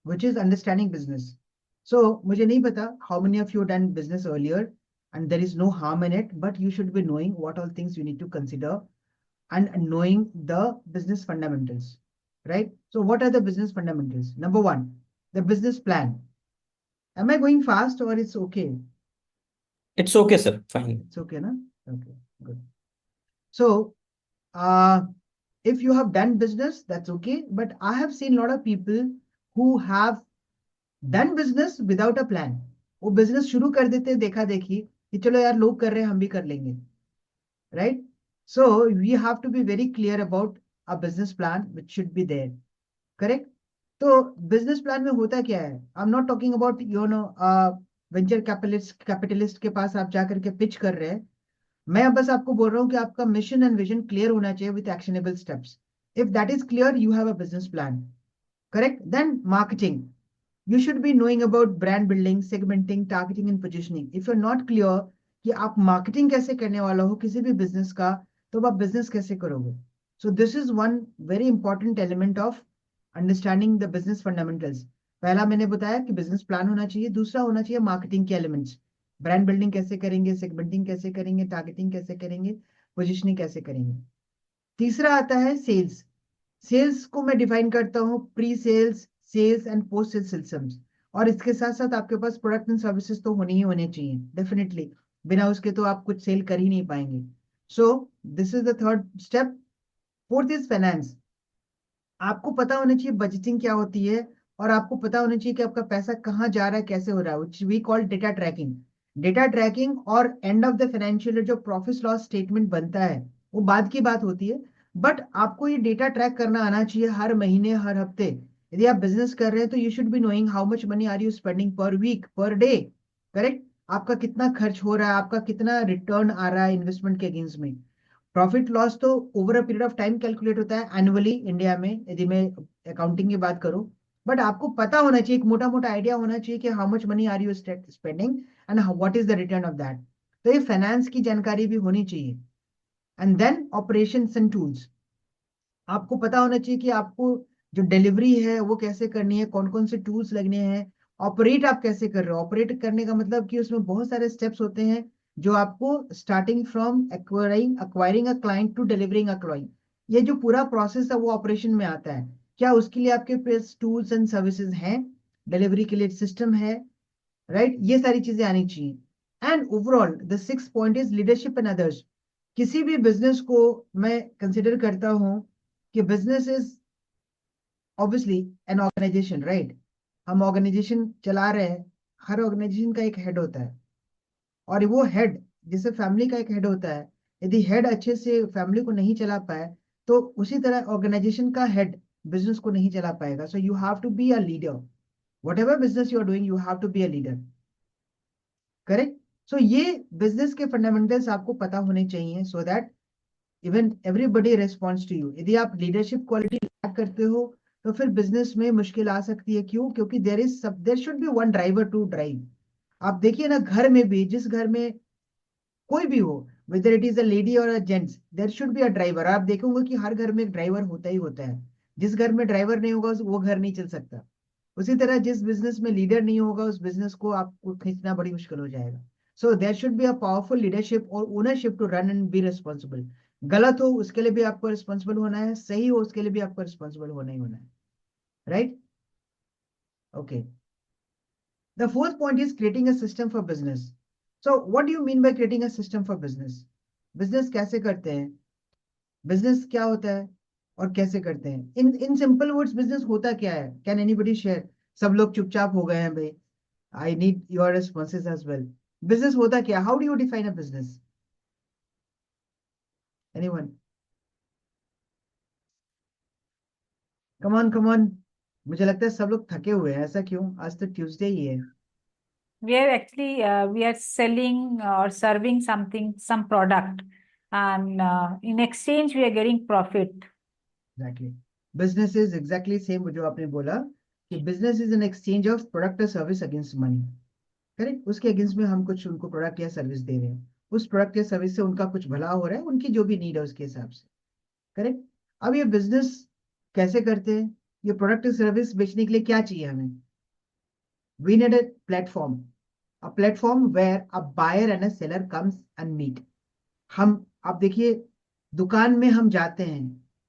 which is understanding business. So मुझे नहीं पता how many of you done business earlier, and there is no harm in it, but you should be knowing what all things you need to consider and knowing the business fundamentals, right? So what are the business fundamentals? Number one, the business plan. Am I going fast or it's okay? It's okay, sir. Fine. It's okay, na? Okay, good. So if you have done business, that's okay, but I have seen a lot of people who have done business without a plan. वो business शुरू कर देते हैं देखा देखी कि चलो यार लोग कर रहे हैं हम भी कर लेंगे, right? So we have to be very clear about a business plan which should be there, correct? तो business plan में होता क्या है? I'm not talking about venture capitalist के पास आप जाकर के pitch कर रहे हैं. मैं बस आपको बोल रहा हूँ कि आपका mission and vision clear होना चाहिए with actionable steps. If that is clear, you have a business plan, correct? Then marketing. You should be knowing about brand building, segmenting, targeting and positioning. If you're not clear कि आप marketing कैसे करने वाला हो किसी भी business का, तो आप business कैसे करोगे? So this is one very important element of understanding the business fundamentals. पहला मैंने बताया कि business plan होना चाहिए, दूसरा होना चाहिए marketing के elements. Brand building कैसे करेंगे, segmenting कैसे करेंगे, targeting कैसे करेंगे, positioning कैसे करेंगे. तीसरा आता है sales. सेल्स को मैं डिफाइन करता हूँ pre sales, sales and post sales systems, और इसके साथ साथ आपके पास प्रोडक्ट एंड सर्विसेज तो होने ही होने चाहिए डेफिनेटली. बिना उसके तो आप कुछ सेल कर ही नहीं पाएंगे. सो this is the third step. Fourth is finance. आपको पता होना चाहिए बजटिंग क्या होती है, और आपको पता होना चाहिए कि आपका पैसा कहाँ जा रहा है, कैसे हो रहा है, which we call data tracking. Data tracking और एंड ऑफ द फाइनेंशियल जो प्रॉफिट लॉस स्टेटमेंट बनता है वो बाद की बात होती है, बट आपको ये डेटा ट्रैक करना आना चाहिए हर महीने, हर हफ्ते. यदि आप बिजनेस कर रहे हैं तो you should be knowing how much money are you spending per week, per day, correct? आपका कितना खर्च हो रहा है, आपका कितना रिटर्न आ रहा है इन्वेस्टमेंट के अगेंस्ट में. प्रॉफिट लॉस तो over a period of time calculate होता है एनुअली इंडिया में, यदि मैं अकाउंटिंग की बात करूं. बट आपको पता होना चाहिए, एक मोटा मोटा आइडिया होना चाहिए कि how much money are you spending and what is the return of that. तो ये फाइनेंस की जानकारी भी होनी चाहिए. And then operations and tools. आपको पता होना चाहिए कि आपको जो डिलीवरी है वो कैसे करनी है, कौन कौन से टूल्स लगने हैं, ऑपरेट आप कैसे कर रहे हो. ऑपरेट करने का मतलब कि उसमें बहुत सारे स्टेप्स होते हैं जो आपको starting from acquiring a client to delivering a client, ये जो पूरा प्रोसेस है वो ऑपरेशन में आता है. क्या उसके लिए आपके पास टूल्स एंड सर्विसेज हैं, डिलीवरी के लिए सिस्टम है, राइट? ये सारी चीजें आनी चाहिए. And overall the six point is leadership and others. किसी भी बिजनेस को मैं कंसिडर करता हूं कि business is obviously an organisation, right? हम ऑर्गेनाइजेशन चला रहे हैं, हर ऑर्गेनाइजेशन का एक हेड होता है, और वो हेड जैसे फैमिली का एक हेड होता है, यदि हेड अच्छे से फैमिली को नहीं चला पाए तो उसी तरह ऑर्गेनाइजेशन का हेड बिजनेस को नहीं चला पाएगा. So you have to be a leader. whatever business you are doing, you have to be a leader, correct? So ये बिजनेस के फंडामेंटल्स आपको पता होने चाहिए so that even everybody responds to you. यदि आप लीडरशिप क्वालिटी लैक करते हो तो फिर बिजनेस में मुश्किल आ सकती है. क्यों? क्योंकि there should be one driver to drive. आप देखिए ना, घर में भी, जिस घर में कोई भी हो, whether it is a lady or a gents, there should be a driver. आप देखोगे कि हर घर में एक ड्राइवर होता ही होता है. जिस घर में ड्राइवर नहीं होगा वो घर नहीं चल सकता। उसी तरह जिस बिजनेस में लीडर नहीं होगा उस बिजनेस को आपको खींचना बड़ी मुश्किल हो जाएगा। So there should be a powerful leadership और ownership to run and be responsible. गलत हो उसके लिए भी आपको रिस्पॉन्सिबल होना है, सही हो उसके लिए भी आपको रिस्पॉन्सिबल होना ही होना है, right? Okay, the fourth point is creating a system for business. So what do you mean by creating a system for business? Business कैसे करते हैं, बिजनेस क्या होता है और कैसे करते हैं? In in simple words business होता क्या है? Can anybody share? सब लोग चुपचाप हो गए हैं भाई। I need your responses as well. Business होता क्या? How do you define a business? Anyone? Come on come on. मुझे लगता है सब लोग थके हुए हैं, ऐसा क्यों? आज तो ट्यूसडे ही है। We are actually we are selling or serving something, some product, and in exchange we are getting profit. Exactly, business is exactly same जो आपने बोला कि business is an exchange of product और सर्विस अगेंस्ट मनी। करेक्ट, उसके against में हम कुछ उनको प्रोडक्ट या सर्विस दे रहे हैं, उस प्रोडक्ट या सर्विस से उनका कुछ भला हो रहा है, उनकी जो भी नीड है उसके हिसाब से। करेक्ट। अब ये बिजनेस कैसे करते हैं? ये प्रोडक्ट सर्विस बेचने के लिए क्या चाहिए हमें? We need a platform, a platform where a buyer and a seller comes and meet. हम, आप देखिए, दुकान में हम जाते हैं।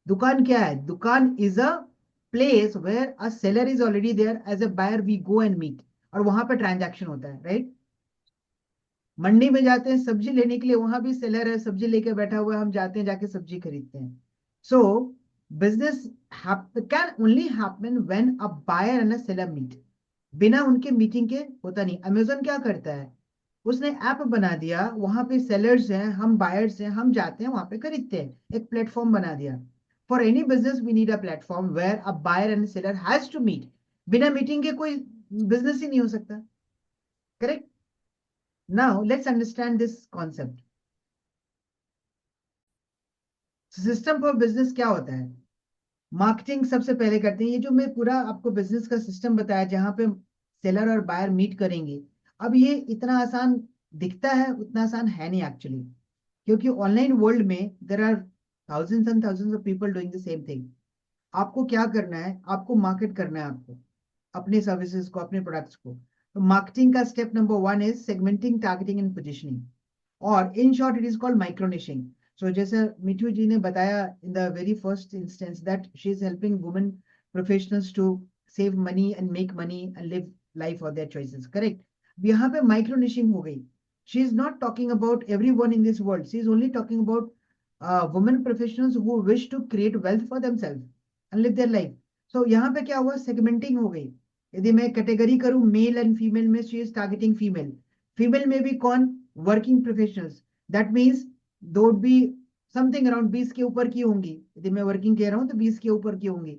दुकान क्या है? दुकान is a place where a seller is already there, as a buyer we go and meet, और वहां पर ट्रांजैक्शन होता है, राइट? मंडी में जाते हैं सब्जी लेने के लिए, वहां भी सेलर है, सब्जी लेके बैठा हुआ है, हम जाते हैं जाके सब्जी खरीदते हैं। So business can only happen when a buyer and a seller meet. बिना उनके मीटिंग के होता नहीं। अमेजोन क्या करता है? उसने ऐप बना दिया, वहां पे सेलर्स हैं, हम बायर्स हैं, हम जाते हैं वहां पे खरीदते हैं, एक प्लेटफॉर्म बना दिया। For any business we need a platform where a buyer and seller has to meet. बिना मीटिंग के कोई बिजनेस ही नहीं हो सकता। Correct. Now let's understand this concept. System for business क्या होता है? मार्केटिंग सबसे पहले करते हैं। ये जो मैं पूरा आपको बिजनेस का सिस्टम बताया जहां पे सेलर और बायर मीट करेंगे, अब ये इतना आसान दिखता है, उतना आसान है नहीं एक्चुअली, क्योंकि ऑनलाइन वर्ल्ड में there are thousands and thousands of people doing the same thing. आपको क्या करना है? आपको मार्केट करना है, आपको अपने सर्विसेज को, अपने प्रोडक्ट्स को। तो मार्केटिंग का step number 1 is segmenting, targeting and positioning, और in short it is called microniching. So जैसे मिठू जी ने बताया in the very first instance that she is helping women professionals to save money and make money and live life of their choices. Correct. यहाँ पे microniching हो गई। She is not talking about everyone in this world, she is only talking about women professionals who wish to create wealth for themselves and live their life. So यहाँ पे क्या हुआ? Segmenting हो गई। यदि मैं कैटेगरी करूं मेल एंड फीमेल में, she is targeting female. Female में भी कौन? Working professionals. दैट मीन्स दो भी समथिंग अराउंड 20 के ऊपर की होंगी। यदि मैं वर्किंग कह रहा हूं तो 20 के ऊपर की होंगी।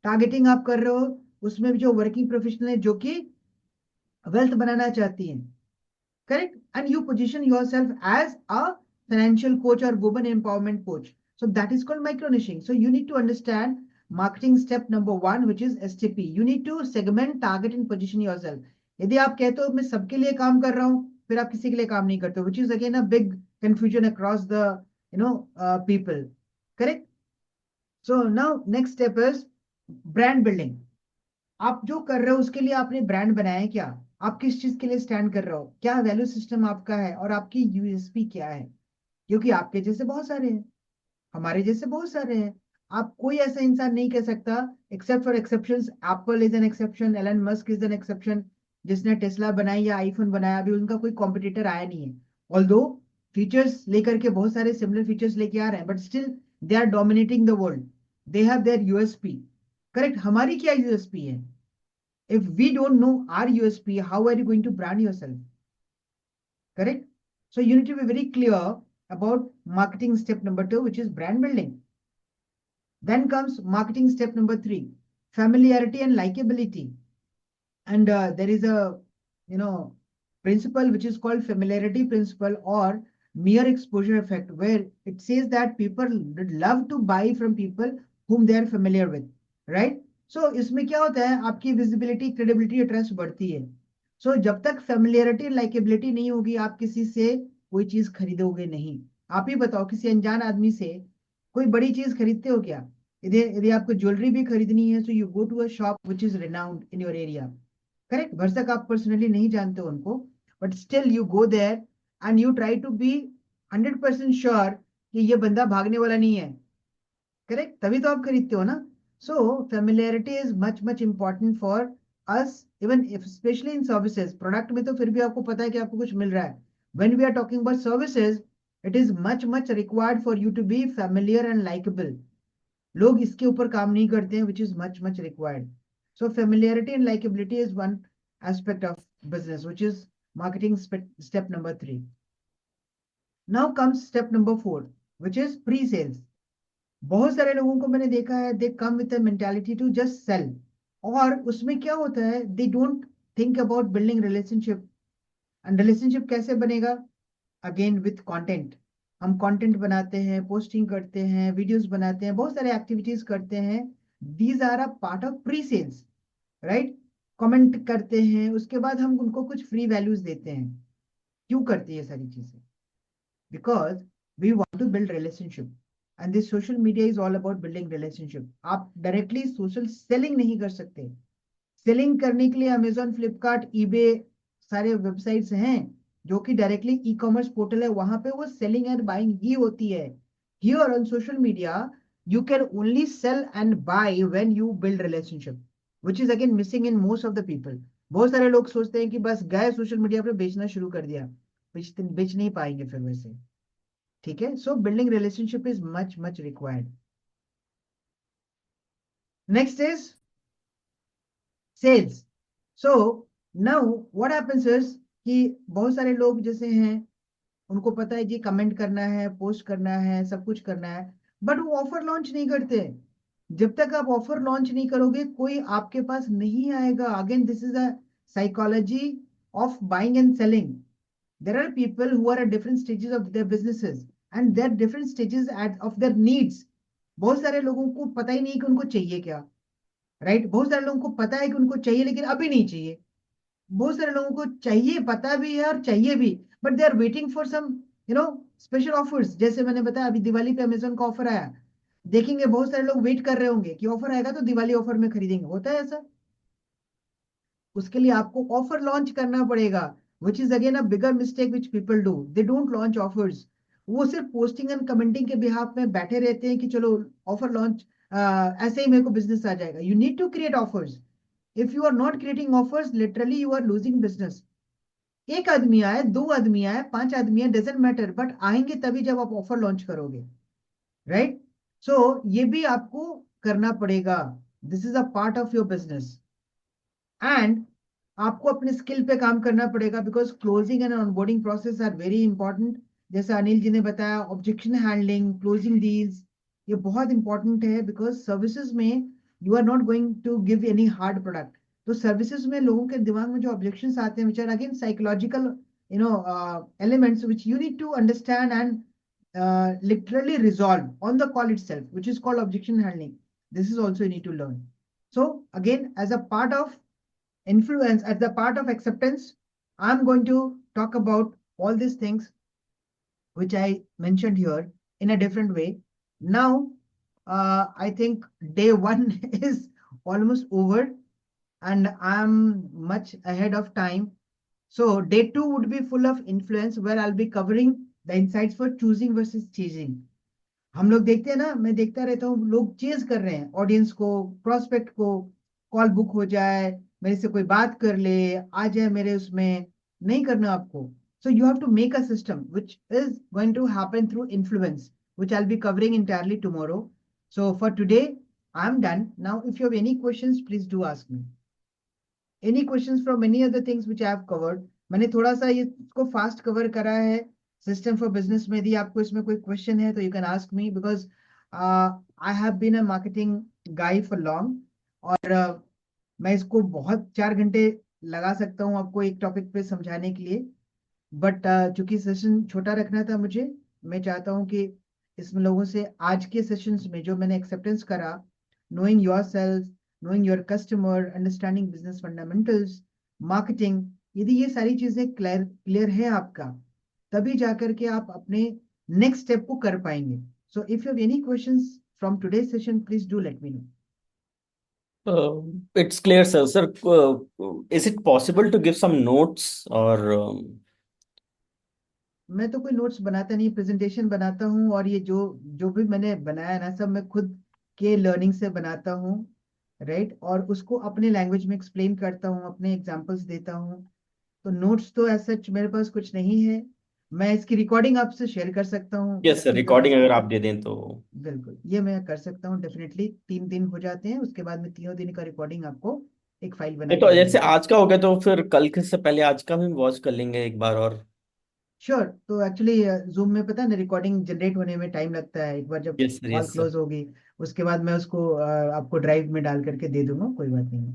टारगेटिंग आप कर रहे हो उसमें भी जो वर्किंग प्रोफेशनल है जो कि वेल्थ बनाना चाहती हैं। Correct. And you position yourself as a financial coach or woman empowerment coach. So that is called micro niching. So you need to understand marketing step number 1, which is STP. You need to segment, target and position yourself. यदि आप कहते हो मैं सबके लिए काम कर रहा हूं, फिर आप किसी के लिए काम नहीं करते हो, which is again a big confusion across the people. Correct. So now next step is brand building. आप जो कर रहे हो उसके लिए आपने ब्रांड बनाया है क्या? आप किस चीज के लिए स्टैंड कर रहे हो? क्या वैल्यू सिस्टम आपका है और आपकी यूएसपी क्या है? क्योंकि आपके जैसे बहुत सारे हैं, हमारे जैसे बहुत सारे हैं। आप कोई ऐसा इंसान नहीं कह सकता, except for exceptions. Apple is an exception, Elon Musk is an exception, जिसने टेस्ला बनाई या आईफोन बनाया, अभी उनका कोई कॉम्पिटिटर आया नहीं है। ऑल्दो फीचर्स लेकर के बहुत सारे सिमिलर फीचर्स लेके आ रहे हैं, but still they are dominating the world. They have their USP. Correct. हमारी क्या यूएसपी है? If we don't know our USP, how are you going to brand yourself? Correct. So you need to be very clear about marketing step number 2, which is brand building. Then comes marketing step number 3, familiarity and likability. And there is a principle which is called familiarity principle or mere exposure effect, where it says that people love to buy from people whom they are familiar with, right? So इसमें क्या होता है? आपकी visibility, credibility और trust बढ़ती है। सो जब तक फेमिलियरिटी लाइकेबिलिटी नहीं होगी, आप किसी से कोई चीज खरीदोगे नहीं। आप ही बताओ, किसी अनजान आदमी से कोई बड़ी चीज खरीदते हो क्या? यदि आपको ज्वेलरी भी खरीदनी है, so you go to a shop which is renowned in your area, correct. भरसक आप पर्सनली नहीं जानते हो उनको, but still you go there and you try to be 100% sure कि ये बंदा भागने वाला नहीं है, करेक्ट, तभी तो आप खरीदते हो ना। So familiarity is much much important for us, even specially in services. Product में तो फिर भी आपको पता है कि आपको कुछ मिल रहा है, when we are talking about services it is much much required for you to be familiar and likeable. लोग इसके ऊपर काम नहीं करते हैं, which is much much required. So familiarity and likeability is one aspect of business, which is marketing step number 3। Now comes step number 4, which is pre sales. बहुत सारे लोगों को मैंने देखा है, they come with the mentality to just sell, और उसमें क्या होता है, they don't think about building relationship. And relationship कैसे बनेगा? Again with content. हम कंटेंट बनाते हैं, पोस्टिंग करते हैं, वीडियोस बनाते हैं, बहुत सारे एक्टिविटीज करते हैं। These are a part of pre sales, right. Comment करते हैं, उसके बाद हम उनको कुछ फ्री वैल्यूज देते हैं। क्यों करते हैं ये सारी चीजें? Because we want to build relationship, and this social media is all about building relationship. आप डायरेक्टली सोशल सेलिंग नहीं कर सकते। सेलिंग करने के लिए अमेजोन, फ्लिपकार्ट, ईबे सारे वेबसाइट्स हैं जो कि डायरेक्टली ई कॉमर्स पोर्टल है, वहां पे वो सेलिंग एंड बाइंग ही होती है। Here on social media you can only sell and buy when you build relationship, which is again missing in most of the people. बहुत सारे लोग सोचते हैं कि बस गए सोशल मीडिया पे बेचना शुरू कर दिया, बेच नहीं पाएंगे फिर वैसे, ठीक है। So building relationship is much much required. Next is sales. So now what happens is कि बहुत सारे लोग जैसे हैं, उनको पता है कि कमेंट करना है, पोस्ट करना है, सब कुछ करना है, बट वो ऑफर लॉन्च नहीं करते। जब तक आप ऑफर लॉन्च नहीं करोगे कोई आपके पास नहीं आएगा। Again this is a psychology of buying and selling. there are people who are at different stages of their businesses and they're different stages of their needs. बहुत सारे लोगों को पता ही नहीं कि उनको चाहिए क्या, राइट। बहुत सारे लोगों को पता है कि उनको चाहिए लेकिन अभी नहीं चाहिए। बहुत सारे लोगों को चाहिए, पता भी है और चाहिए भी, but they are waiting for some special offers. जैसे मैंने बताया अभी दिवाली पे अमेजोन का ऑफर आया, देखेंगे बहुत सारे लोग वेट कर रहे होंगे कि ऑफर आएगा तो दिवाली ऑफर में खरीदेंगे, होता है ऐसा। उसके लिए आपको ऑफर लॉन्च करना पड़ेगा, विच is again a bigger mistake which people do. They don't launch offers. वो सिर्फ पोस्टिंग एंड कमेंटिंग के बिहाफ में बैठे रहते हैं कि चलो ऑफर लॉन्च, ऐसे ही मेरे को बिजनेस आ जाएगा। You need to create offers. If you are not creating offers, literally you are losing business. एक आदमी आए, दो आदमी आए, पांच आदमी आए, डजेंट मैटर, बट आएंगे तभी जब आप ऑफर लॉन्च करोगे, राइट। सो ये भी आपको करना पड़ेगा। This is a part of your business. And आपको अपने स्किल पे काम करना पड़ेगा, because closing and onboarding process are very important. जैसे अनिल जी ने बताया, ऑब्जेक्शन हैंडलिंग, क्लोजिंग डील्स, ये बहुत इंपॉर्टेंट है। बिकॉज सर्विसेज में you are not going to give any hard product. तो सर्विसेज में लोगों के दिमाग में जो ऑब्जेक्शंस आते हैं, which are again psychological elements which you need to understand and literally resolve on the call itself, which is called objection handling. This is also you need to learn. So again, as a part of influence, at the part of acceptance, I'm going to talk about all these things which I mentioned here in a different way. Now I think day one is almost over and I'm much ahead of time. So day two would be full of influence, where I'll be covering the insights for choosing versus chasing. हम लोग देखते हैं ना, मैं देखता रहता हूँ, लोग चेज कर रहे हैं ऑडियंस को, प्रोस्पेक्ट को, कॉल बुक हो जाए, मेरे से कोई बात कर ले, आ जाए मेरे उसमें। नहीं करना आपको। So you have to make a system which is going to happen through influence, which I'll be covering entirely tomorrow. So for today, I'm done. Now, if you have any questions, please do ask me. Any questions from any other things which I have covered? मैंने थोड़ा सा ये इसको fast cover करा है system for business में। यदि आपको इसमें कोई क्वेश्चन है तो you can ask me, because I have been a marketing guy for long, और मैं इसको बहुत 4 घंटे लगा सकता हूँ आपको एक टॉपिक पे समझाने के लिए। बट चूंकि सेशन छोटा रखना था मुझे, मैं चाहता हूँ कि इसमें लोगों से आज के सेशंस में जो मैंने एक्सेप्टेंस करा, knowing yourself, knowing your customer, understanding business fundamentals, marketing, यदि ये सारी चीजें क्लियर है आपका, तभी जाकर के आप अपने नेक्स्ट स्टेप को कर पाएंगे। सो if you have any questions from today's session, please do let me know. It's clear, sir. Sir, is it possible to give some notes or मैं तो कोई नोट्स बनाता नहीं, प्रेजेंटेशन बनाता हूँ, और ये जो जो भी मैंने बनाया ना, सब मैं खुद के लर्निंग से बनाता हूँ, राइट, और उसको अपने लैंग्वेज में एक्सप्लेन करता हूँ, अपने एग्जांपल्स देता हूँ। तो नोट्स तो एज सच मेरे पास कुछ नहीं है। मैं इसकी रिकॉर्डिंग आपसे शेयर कर सकता हूँ। यस सर, रिकॉर्डिंग अगर आप दे दें तो। बिल्कुल, ये मैं कर सकता हूँ डेफिनेटली। 3 दिन हो जाते हैं, उसके बाद में 3 दिन का रिकॉर्डिंग आपको एक फाइल बना नहीं के तो दे जैसे दूंगा। आज का हो गया तो फिर कल के से पहले आज का भी वॉच कर लेंगे एक बार और। श्योर। तो एक्चुअली जूम में पता है ना, रिकॉर्डिंग जनरेट होने में टाइम लगता है। एक बार जब yes sir, call yes sir. Close होगी, उसके बाद मैं उसको आपको ड्राइव में डाल करके दे दूंगा, कोई बात नहीं है,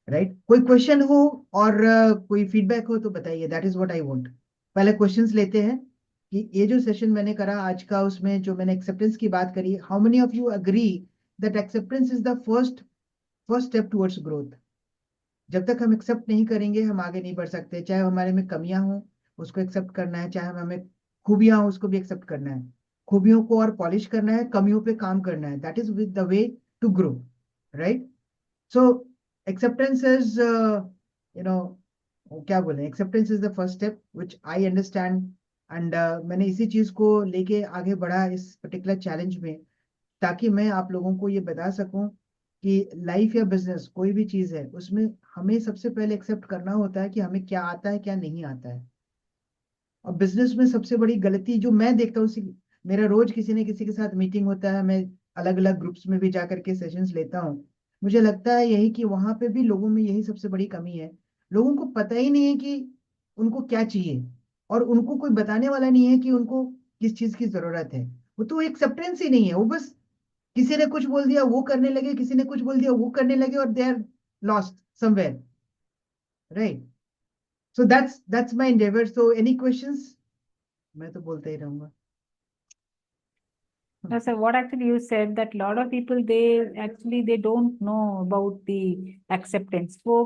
राइट। कोई क्वेश्चन हो और कोई फीडबैक हो तो बताइए, that is what I want. पहले क्वेश्चंस लेते हैं कि ये जो सेशन मैंने करा आज का, उसमें जो मैंने एक्सेप्टेंस की बात करी, how many of you agree that acceptance is the first first step towards growth. जब तक हम एक्सेप्ट नहीं करेंगे, हम आगे नहीं बढ़ सकते। चाहे हमारे में कमियां हो, उसको एक्सेप्ट करना है, चाहे हमें खूबियां हो, उसको भी एक्सेप्ट करना है। खूबियों को और पॉलिश करना है, कमियों पे काम करना है। That is with the way to grow, right. So acceptance is you know क्या बोले, acceptance is the first step which I understand. And मैंने इसी चीज को लेके आगे बढ़ा इस पर्टिकुलर चैलेंज में, ताकि मैं आप लोगों को ये बता सकूं कि लाइफ या बिजनेस कोई भी चीज है, उसमें हमें सबसे पहले एक्सेप्ट करना होता है कि हमें क्या आता है, क्या नहीं आता है। और बिजनेस में सबसे बड़ी गलती जो मैं देखता हूँ, मेरा रोज किसी न किसी के साथ मीटिंग होता है, मैं अलग अलग ग्रुप्स में भी जा करके सेशंस लेता हूँ, मुझे लगता है यही कि वहां पे भी लोगों में यही सबसे बड़ी कमी है। लोगों को पता ही नहीं है कि उनको क्या चाहिए, और उनको कोई बताने वाला नहीं है कि उनको किस चीज की जरूरत है। वो तो एक्सेप्टेंस ही नहीं है, वो बस किसी ने कुछ बोल दिया वो करने लगे, किसी ने कुछ बोल दिया वो करने लगे, और they are lost somewhere, right. So that's my endeavour. So any questions? मैं तो बोलते ही रहूंगा। No, sir, what actually you said that a lot of people, they don't know about the acceptance. So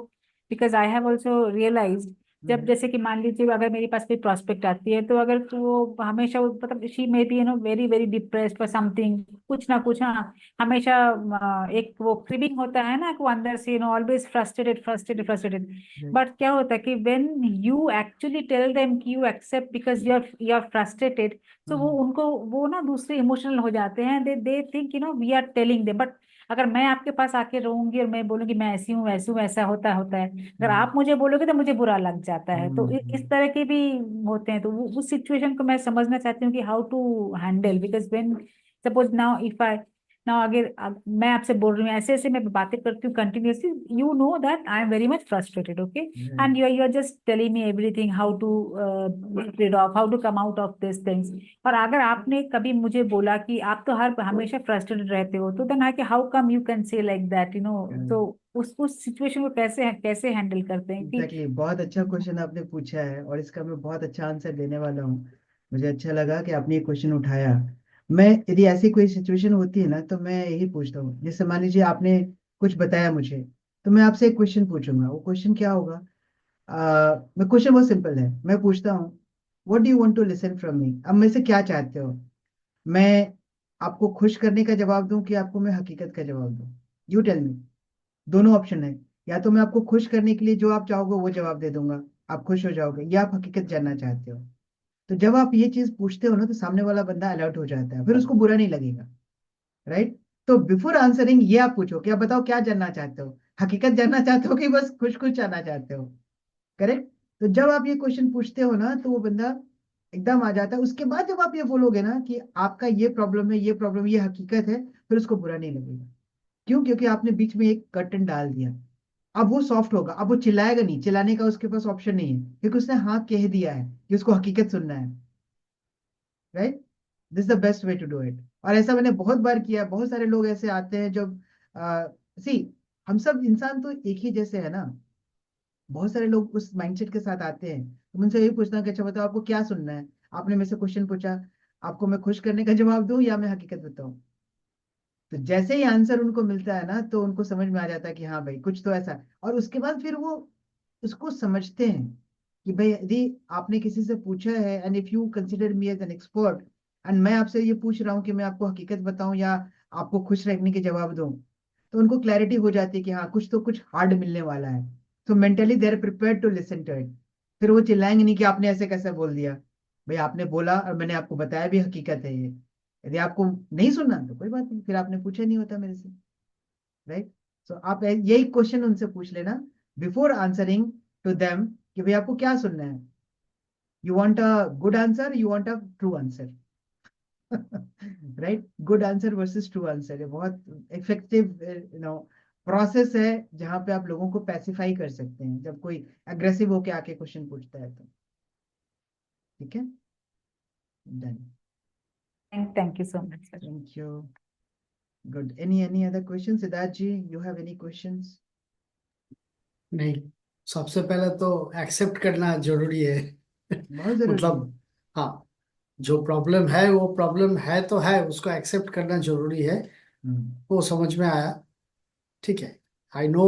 because I have also realized, जब जैसे कि मान लीजिए अगर मेरे पास कोई प्रोस्पेक्ट आती है, तो अगर तो वो हमेशा मतलब she may be very very depressed for something, कुछ ना कुछ, हाँ, हमेशा एक वो क्रिबिंग होता है ना, कि वो अंदर से always frustrated frustrated frustrated. But क्या होता है कि when you actually tell them कि you accept because you are frustrated, तो वो उनको वो ना दूसरे इमोशनल हो जाते हैं, they think we are telling they. But अगर मैं आपके पास आके रहूंगी और मैं बोलूंगी मैं ऐसी हूँ वैसी हूँ, ऐसा होता होता है, अगर आप मुझे बोलोगे तो मुझे बुरा लग जाता है। तो इस तरह के भी होते हैं। तो उस सिचुएशन को मैं समझना चाहती हूँ कि how to handle, because when suppose now if I now अगर मैं आपसे बोल रही हूँ, ऐसे ऐसे मैं बातें करती हूँ continuously, you know that I am very much frustrated, okay, and you are just telling me everything how to get rid of, how to come out of these things। और अगर आपने कभी मुझे बोला कि आप तो हर हमेशा फ्रस्ट्रेटेड रहते हो, तो देन आके how come you can say like that, तो उस सिचुएशन को कैसे कैसे हैंडल करते हैं कि एग्जैक्टली, बहुत अच्छा क्वेश्चन आपने पूछा है, और इसका मैं बहुत अच्छा आंसर देने वाला हूँ। मुझे अच्छा लगा कि आपने ये क्वेश्चन उठाया। मैं यदि ऐसी कोई सिचुएशन होती है ना, तो मैं यही पूछता हूँ। जैसे मान लीजिए आपने कुछ बताया मुझे, तो मैं आपसे एक क्वेश्चन पूछूंगा। वो क्वेश्चन क्या होगा? मैं क्वेश्चन बहुत सिंपल है, मैं पूछता हूँ, what do you want to listen from me? अब मेरे से क्या चाहते हो? मैं आपको खुश करने का जवाब दूं कि आपको मैं हकीकत का जवाब दूं? You tell me. दोनों ऑप्शन है। या तो मैं आपको खुश करने के लिए जो आप चाहोगे वो जवाब दे दूंगा, आप खुश हो जाओगे, या आप हकीकत जानना चाहते हो। तो जब आप ये चीज पूछते हो ना, तो सामने वाला बंदा अलर्ट हो जाता है, फिर उसको बुरा नहीं लगेगा, राइट। तो बिफोर आंसरिंग ये आप पूछो कि आप बताओ क्या जानना चाहते हो, हकीकत जानना चाहते हो कि बस खुश खुश जानना चाहते हो, करेक्ट। तो जब आप ये क्वेश्चन पूछते हो ना, तो वो बंदा एकदम आ जाता है। उसके बाद जब आप ये बोलोगे ना कि आपका ये प्रॉब्लम है, ये प्रॉब्लम, ये हकीकत है, फिर उसको बुरा नहीं लगेगा। क्यों? क्योंकि आपने बीच में एक कर्टन डाल दिया। अब वो सॉफ्ट होगा, अब वो चिल्लाएगा नहीं, चिल्लाने का उसके पास ऑप्शन नहीं है, क्योंकि उसने हाँ कह दिया है कि उसको हकीकत सुनना है, right. This the best way to do it. और ऐसा मैंने बहुत बार किया। बहुत सारे लोग ऐसे आते हैं जब सी हम सब इंसान तो एक ही जैसे है ना। बहुत सारे लोग उस माइंडसेट के साथ आते हैं, तो मुझसे यही पूछना है कि अच्छा बताओ आपको क्या सुनना है। आपने मेरे से क्वेश्चन पूछा, आपको मैं खुश करने का जवाब दूं या मैं हकीकत बताऊं? तो जैसे ही आंसर उनको मिलता है ना, तो उनको समझ में आ जाता है कि हाँ भाई कुछ तो ऐसा। और उसके बाद फिर वो उसको समझते हैं कि भाई यदि आपने किसी से पूछा है, and if you consider me as an expert, and मैं आपसे ये पूछ रहा हूँ कि मैं आपको हकीकत बताऊं या आपको खुश रखने के जवाब दूं, तो उनको क्लैरिटी हो जाती है कि हाँ कुछ तो कुछ हार्ड मिलने वाला है। तो mentally they are prepare to listen to it. फिर वो चिल्लाएंगे नहीं कि आपने ऐसे कैसे बोल दिया। भाई आपने बोला और मैंने आपको बताया भी, हकीकत है ये। यदि आपको नहीं सुनना तो कोई बात नहीं, फिर आपने पूछा नहीं होता मेरे से, राइट। सो आप यही क्वेश्चन उनसे पूछ लेना बिफोर आंसरिंग टू देम, कि भाई आपको क्या सुनना है। You want a good answer, you want a true answer. Right, good answer versus true answer, ये बहुत इफेक्टिव प्रोसेस है जहां पे आप लोगों को पैसिफाई कर सकते हैं जब कोई अग्रेसिव होके आके क्वेश्चन पूछता है तो। ठीक है, done. Thank you so much, sir. Thank you. Good. Any other question? Siddharth ji, you have any questions? नहीं, सबसे पहले तो एक्सेप्ट करना जरूरी है। बहुत जरूरी है। मतलब हाँ, जो प्रॉब्लम है वो प्रॉब्लम है तो है, उसको एक्सेप्ट करना जरूरी है। हम्म। वो समझ में आया। ठीक है, आई नो।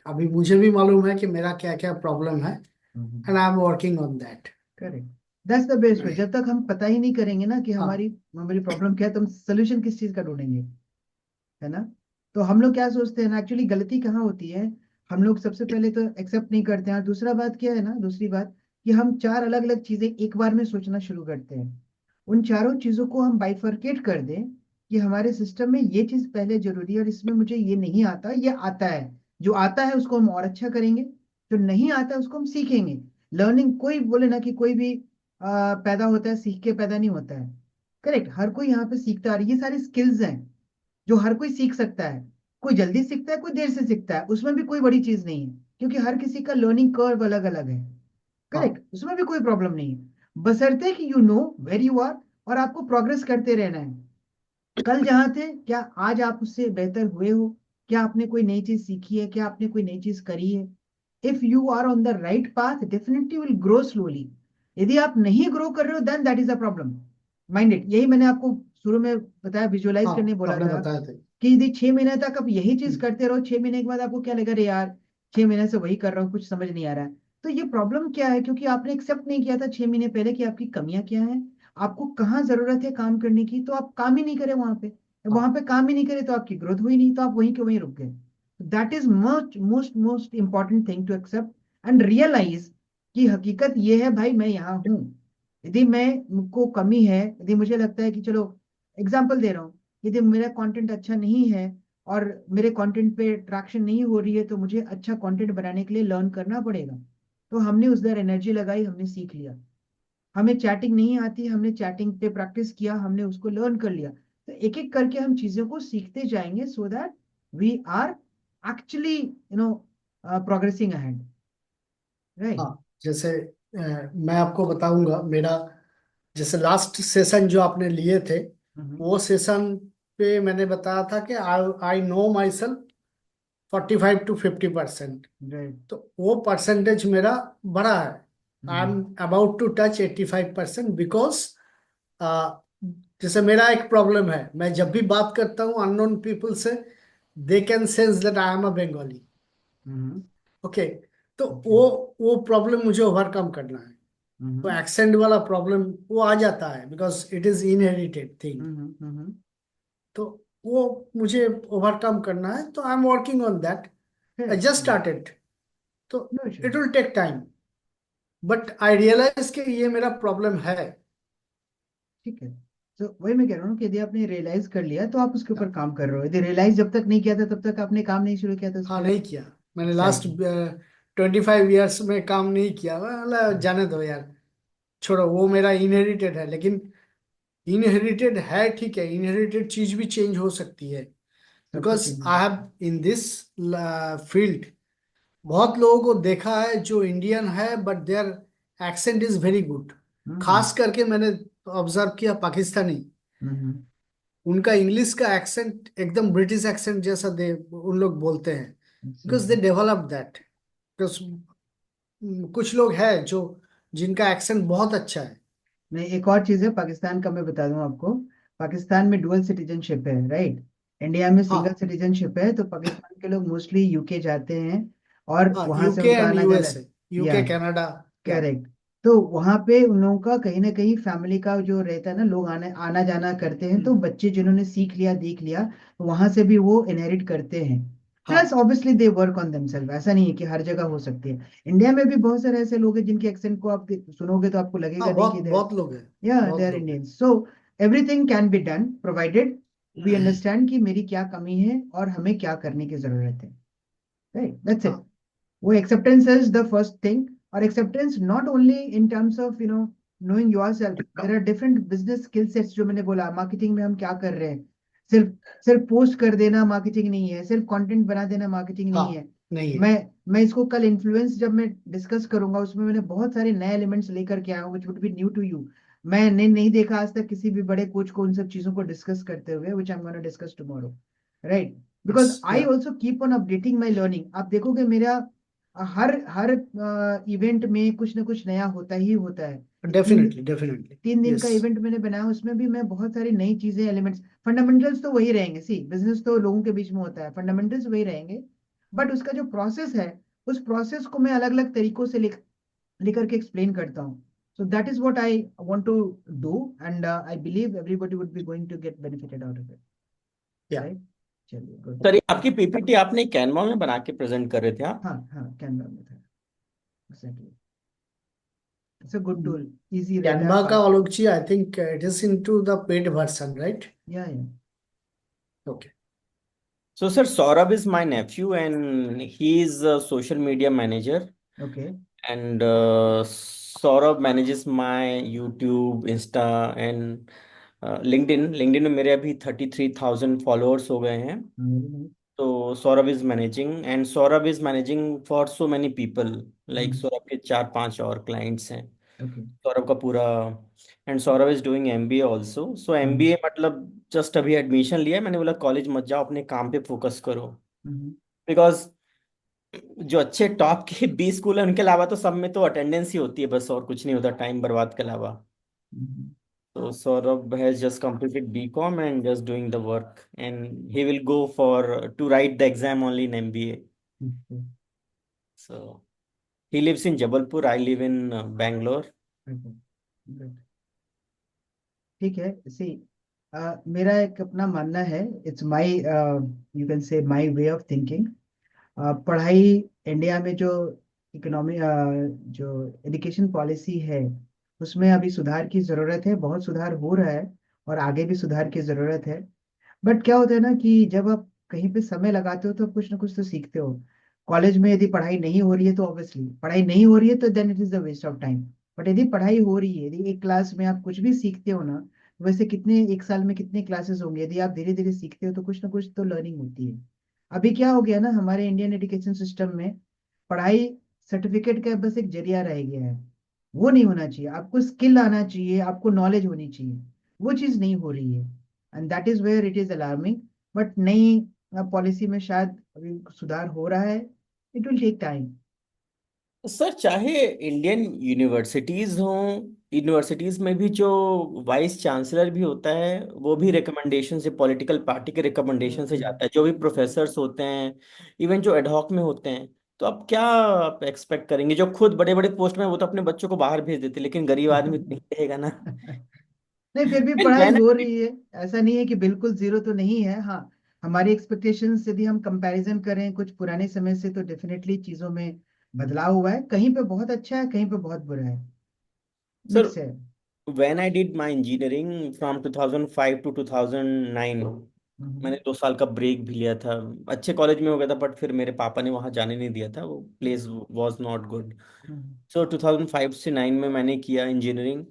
अभी मुझे भी मालूम है कि मेरा क्या क्या प्रॉब्लम है, and I am working on that. Correct, that's the best वे। जब तक हम पता ही नहीं करेंगे ना कि हाँ हमारी हमारी प्रॉब्लम क्या है, तो हम सोल्यूशन किस चीज का ढूंढेंगे, है ना। तो हम लोग क्या सोचते हैं ना, एक्चुअली गलती कहाँ होती है, हम लोग सबसे पहले तो एक्सेप्ट नहीं करते हैं, और दूसरा बात क्या है ना, दूसरी बात कि हम चार अलग अलग चीजें एक बार में सोचना शुरू करते हैं। उन चारों चीजों को हम बाइफरकेट कर दें कि हमारे सिस्टम में ये चीज पहले जरूरी है और इसमें मुझे ये नहीं आता, ये आता है। जो आता है उसको हम और अच्छा करेंगे, जो नहीं आता है उसको हम सीखेंगे। लर्निंग, कोई बोले ना कि कोई भी पैदा होता है सीख के पैदा नहीं होता है। करेक्ट, हर कोई यहाँ पे सीखता है, और ये सारी स्किल्स हैं जो हर कोई सीख सकता है। कोई जल्दी सीखता है, कोई देर से सीखता है, उसमें भी कोई बड़ी चीज नहीं है, क्योंकि हर किसी का लर्निंग कर्व अलग अलग है। हाँ करेक्ट, उसमें भी कोई प्रॉब्लम नहीं है, बशर्ते कि you know where you are, और आपको प्रोग्रेस करते रहना है। कल जहां थे, क्या आज आप उससे बेहतर हुए हो? क्या आपने कोई नई चीज सीखी है? क्या आपने कोई नई चीज करी है? If you are on the right path, definitely will grow slowly. यदि आप नहीं ग्रो कर रहे हो, then that is a problem. Mind it, यही मैंने आपको शुरू में बताया, विजुअलाइज हाँ, करने बोला आपने था बताया था। कि यदि 6 महीने तक आप यही चीज हम्म, करते रहो, 6 महीने के बाद आपको क्या लगेगा, अरे यार 6 महीने से वही कर रहा हूँ, कुछ समझ नहीं आ रहा है। तो ये प्रॉब्लम क्या है, क्योंकि आपने एक्सेप्ट नहीं किया था 6 महीने पहले कि आपकी कमियां क्या है, आपको कहाँ जरूरत है काम करने की, तो आप काम ही नहीं करे वहां पे। हाँ वहां पे काम ही नहीं करे तो आपकी ग्रोथ हुई नहीं, तो आप वहीं के वहीं रुक गए। That is most most most important thing to accept and realise कि हकीकत ये है भाई, मैं यहाँ हूँ। यदि मैं मुझको कमी है, यदि मुझे लगता है कि चलो, एग्जाम्पल दे रहा हूँ, यदि मेरा कंटेंट अच्छा नहीं है और मेरे कंटेंट पे ट्रैक्शन नहीं हो रही है, तो मुझे अच्छा कंटेंट बनाने के लिए लर्न करना पड़ेगा। तो हमने उस दर एनर्जी लगाई, हमने सीख लिया। हमें चैटिंग नहीं आती, हमने चैटिंग पे प्रैक्टिस किया, हमने उसको लर्न कर लिया। तो एक एक करके हम चीजों को सीखते जाएंगे, so that we are actually progressing ahead, right. हाँ। जैसे मैं आपको बताऊंगा मेरा, जैसे लास्ट सेशन जो आपने लिए थे, वो सेशन पे मैंने बताया था कि I I know myself 45 to 50%। Right. तो वो परसेंटेज मेरा बढ़ा है। I am about to touch 85%, because जैसे मेरा एक प्रॉब्लम है, मैं जब भी बात करता हूँ अननोन पीपल से, they can sense that I am a Bengali. Okay, तो ओके। वो प्रॉब्लम मुझे ओवरकम करना है। तो एक्सेंट वाला प्रॉब्लम वो आ जाता है, because it is inherited thing. तो वो मुझे ओवरकम करना है, तो I am working on that. I just started, तो no issue. It will take time, but I realise कि ये मेरा प्रॉब्लम है। ठीक है, तो वही मैं कह रहा हूँ कि यदि आपने रियलाइज कर लिया तो आप उसके ऊपर काम कर रहे हो। यदि रियलाइज जब तक नहीं किया था, तब तक आपने काम नहीं शुरू किया था उस हाँ, पर। नहीं किया। मैंने लास्ट एग्जैक्टली। 25 ईयर्स में काम नहीं किया। मतलब जाने दो यार, छोड़ो, वो मेरा इनहेरिटेड है। लेकिन इनहेरिटेड है, ठीक है, इनहेरिटेड चीज भी चेंज हो सकती है। सब कुछ बिकॉज चीजें। I have in this field बहुत लोगों को देखा है जो इंडियन है, but their accent is very good. Hmm. खास करके मैंने ऑब्जर्व किया पाकिस्तानी, हम्म। उनका इंग्लिश का एक्सेंट एकदम ब्रिटिश एक्सेंट जैसा दे उन लोग बोलते हैं, because they exactly. Develop that. Because कुछ लोग हैं जो जिनका एक्सेंट बहुत अच्छा है। नहीं, एक और चीज है पाकिस्तान का, मैं बता दूं आपको। पाकिस्तान में डुअल सिटीजनशिप है, राइट। इंडिया में सिंगल हाँ सिटीजनशिप है, तो पाकिस्तान के लोग मोस्टली यूके जाते हैं और हाँ, वहां से यूके उनका एंड आना जाना। यूएसए, या यूके कनाडा। या करेक्ट। तो वहां पे उन लोगों का कहीं ना कहीं फैमिली का जो रहता है ना, लोग आना आना जाना करते हैं, तो बच्चे जिन्होंने सीख लिया देख लिया, तो वहां से भी वो इनहेरिट करते हैं। प्लस हाँ obviously they work on themself, ऐसा नहीं है कि हर जगह हो सकती है। इंडिया में भी बहुत सारे ऐसे लोग हैं जिनके एक्सेंट को आप सुनोगे तो आपको हाँ, लगेगा नहीं कि बहुत दे, बहुत लोग हैं, या दे बहुत आर लोग हैं। Indians. So everything can be done provided we understand कि मेरी क्या कमी है और हमें क्या करने की जरूरत है। Right, that's it. हाँ वो acceptance is the first thing. और acceptance not only in terms of knowing yourself, there are different business skill sets. जो मैंने बोला, मार्केटिंग में हम क्या कर रहे हैं, सिर्फ सिर्फ पोस्ट कर देना मार्केटिंग नहीं है, सिर्फ कंटेंट बना देना मार्केटिंग नहीं हाँ, है। नहीं है। मैं इसको कल इन्फ्लुएंस जब मैं डिस्कस करूंगा, उसमें मैंने बहुत सारे नए एलिमेंट्स लेकर के आया हूँ, which would be new to you. मैंने नहीं देखा आज तक किसी भी बड़े कोच को उन सब चीजों को डिस्कस करते हुए, which I am gonna discuss tomorrow. Right, because yes, I yeah, also keep on updating my learning. आप देखोगे मेरा हर हर इवेंट में कुछ ना कुछ नया होता ही होता है। ये डेफिनेटली डेफिनेटली। 3 दिन का यस, इवेंट मैंने बनाया, उसमें भी मैं बहुत सारी नई चीजें, एलिमेंट्स, फंडामेंटल्स तो वही रहेंगे। सी, बिजनेस तो लोगों के बीच में होता है, फंडामेंटल्स वही रहेंगे, बट उसका जो प्रोसेस है, उस प्रोसेस को मैं अलग अलग तरीकों से लिख के एक्सप्लेन करता हूँ। So that is what I want to do, and I believe everybody would be going to get benefited out of it. Yeah. Right, चलिए गुड। सर, ये आपकी पीपीटी आपने कैनवा में बना के प्रेजेंट कर रहे थे आप? हाँ हाँ, कैनवा में था, exactly. It's a good tool, easy रहता है कैनवा का, fast. Alok ji, I think it is into the paid version, right? Yeah okay. So, sir, Saurabh is my nephew and he is a social media manager. Okay. And Saurabh manages my YouTube, Insta and LinkedIn. LinkedIn में मेरे अभी 33,000 followers हो गए हैं. Very nice. तो Saurabh is managing and Saurabh is managing for so many people. Like Saurabh के 4-5 और clients हैं. ओके। सौरभ का पूरा. And Saurabh is doing MBA also. So MBA मतलब जस्ट अभी एडमिशन लिया है. मैंने बोला कॉलेज मत जाओ, अपने काम पे फोकस करो. बिकॉज जो अच्छे टॉप के 20 स्कूल है उनके अलावा तो सब में तो अटेंडेंस ही होती है बस, और कुछ नहीं होता टाइम बर्बाद के अलावा. So Saurabh has just completed BCom and just doing the work, and he will go for to write the exam only in MBA. So he lives in Jabalpur. I live in Bangalore. ठीक है। सी, मेरा एक अपना मानना है, it's my, you can say my way of thinking. पढ़ाई, India में जो इकोनॉमी, जो एजुकेशन पॉलिसी है, उसमें अभी सुधार की जरूरत है, बहुत सुधार हो रहा है, और आगे भी सुधार की जरूरत है। बट क्या होता है ना कि जब आप कहीं पे समय लगाते हो तो आप कुछ ना कुछ तो सीखते हो। कॉलेज में यदि पढ़ाई नहीं हो रही है तो ऑब्वियसली पढ़ाई नहीं हो रही है, तो then it is the waste of time. But यदि पढ़ाई हो रही है, यदि एक क्लास में आप कुछ भी सीखते हो ना, वैसे कितने एक साल में कितने क्लासेस होंगे, यदि आप धीरे धीरे सीखते हो तो कुछ ना कुछ तो लर्निंग होती है। अभी क्या हो गया ना, हमारे इंडियन एजुकेशन सिस्टम में पढ़ाई सर्टिफिकेट का बस एक जरिया रह गया है। वो नहीं होना चाहिए, आपको स्किल आना चाहिए, आपको नॉलेज होनी चाहिए। वो चीज नहीं हो रही है, and that is where it is alarming. But नई पॉलिसी में शायद अभी सुधार हो रहा है, it will take time. Sir, चाहे इंडियन यूनिवर्सिटीज हों, यूनिवर्सिटीज में भी जो वाइस चांसलर भी होता है वो भी रिकमेंडेशन से, पॉलिटिकल पार्टी के रिकमेंडेशन से जाता है. जो भी प्रोफेसर्स होते हैं, इवन जो एडहॉक में होते हैं. तो अब क्या आप एक्सपेक्ट करेंगे? जो खुद बड़े बड़े पोस्ट में, वो तो अपने बच्चों को बाहर भेज देते, लेकिन गरीब आदमी तो नहीं रहेगा ना. नहीं, फिर भी And पढ़ाई when हो I रही है, ऐसा नहीं है कि बिल्कुल जीरो तो नहीं है। हाँ, हमारी एक्सपेक्टेशंस यदि हम कंपैरिजन करें कुछ पुराने समय से, तो डेफिनेटली चीजों में बदलाव हुआ है, कहीं पे बहुत अच्छा है, कहीं पे बहुत बुरा है, सर, मिक्स है। when I did my engineering from 2005 to 2009, हम्म। मैंने 2 साल का ब्रेक भी लिया था. अच्छे कॉलेज में हो गया था, बट फिर मेरे पापा ने वहाँ जाने नहीं दिया था. वो प्लेस वाज नॉट गुड. हम्म। सो 2005 से 9 में मैंने किया इंजीनियरिंग.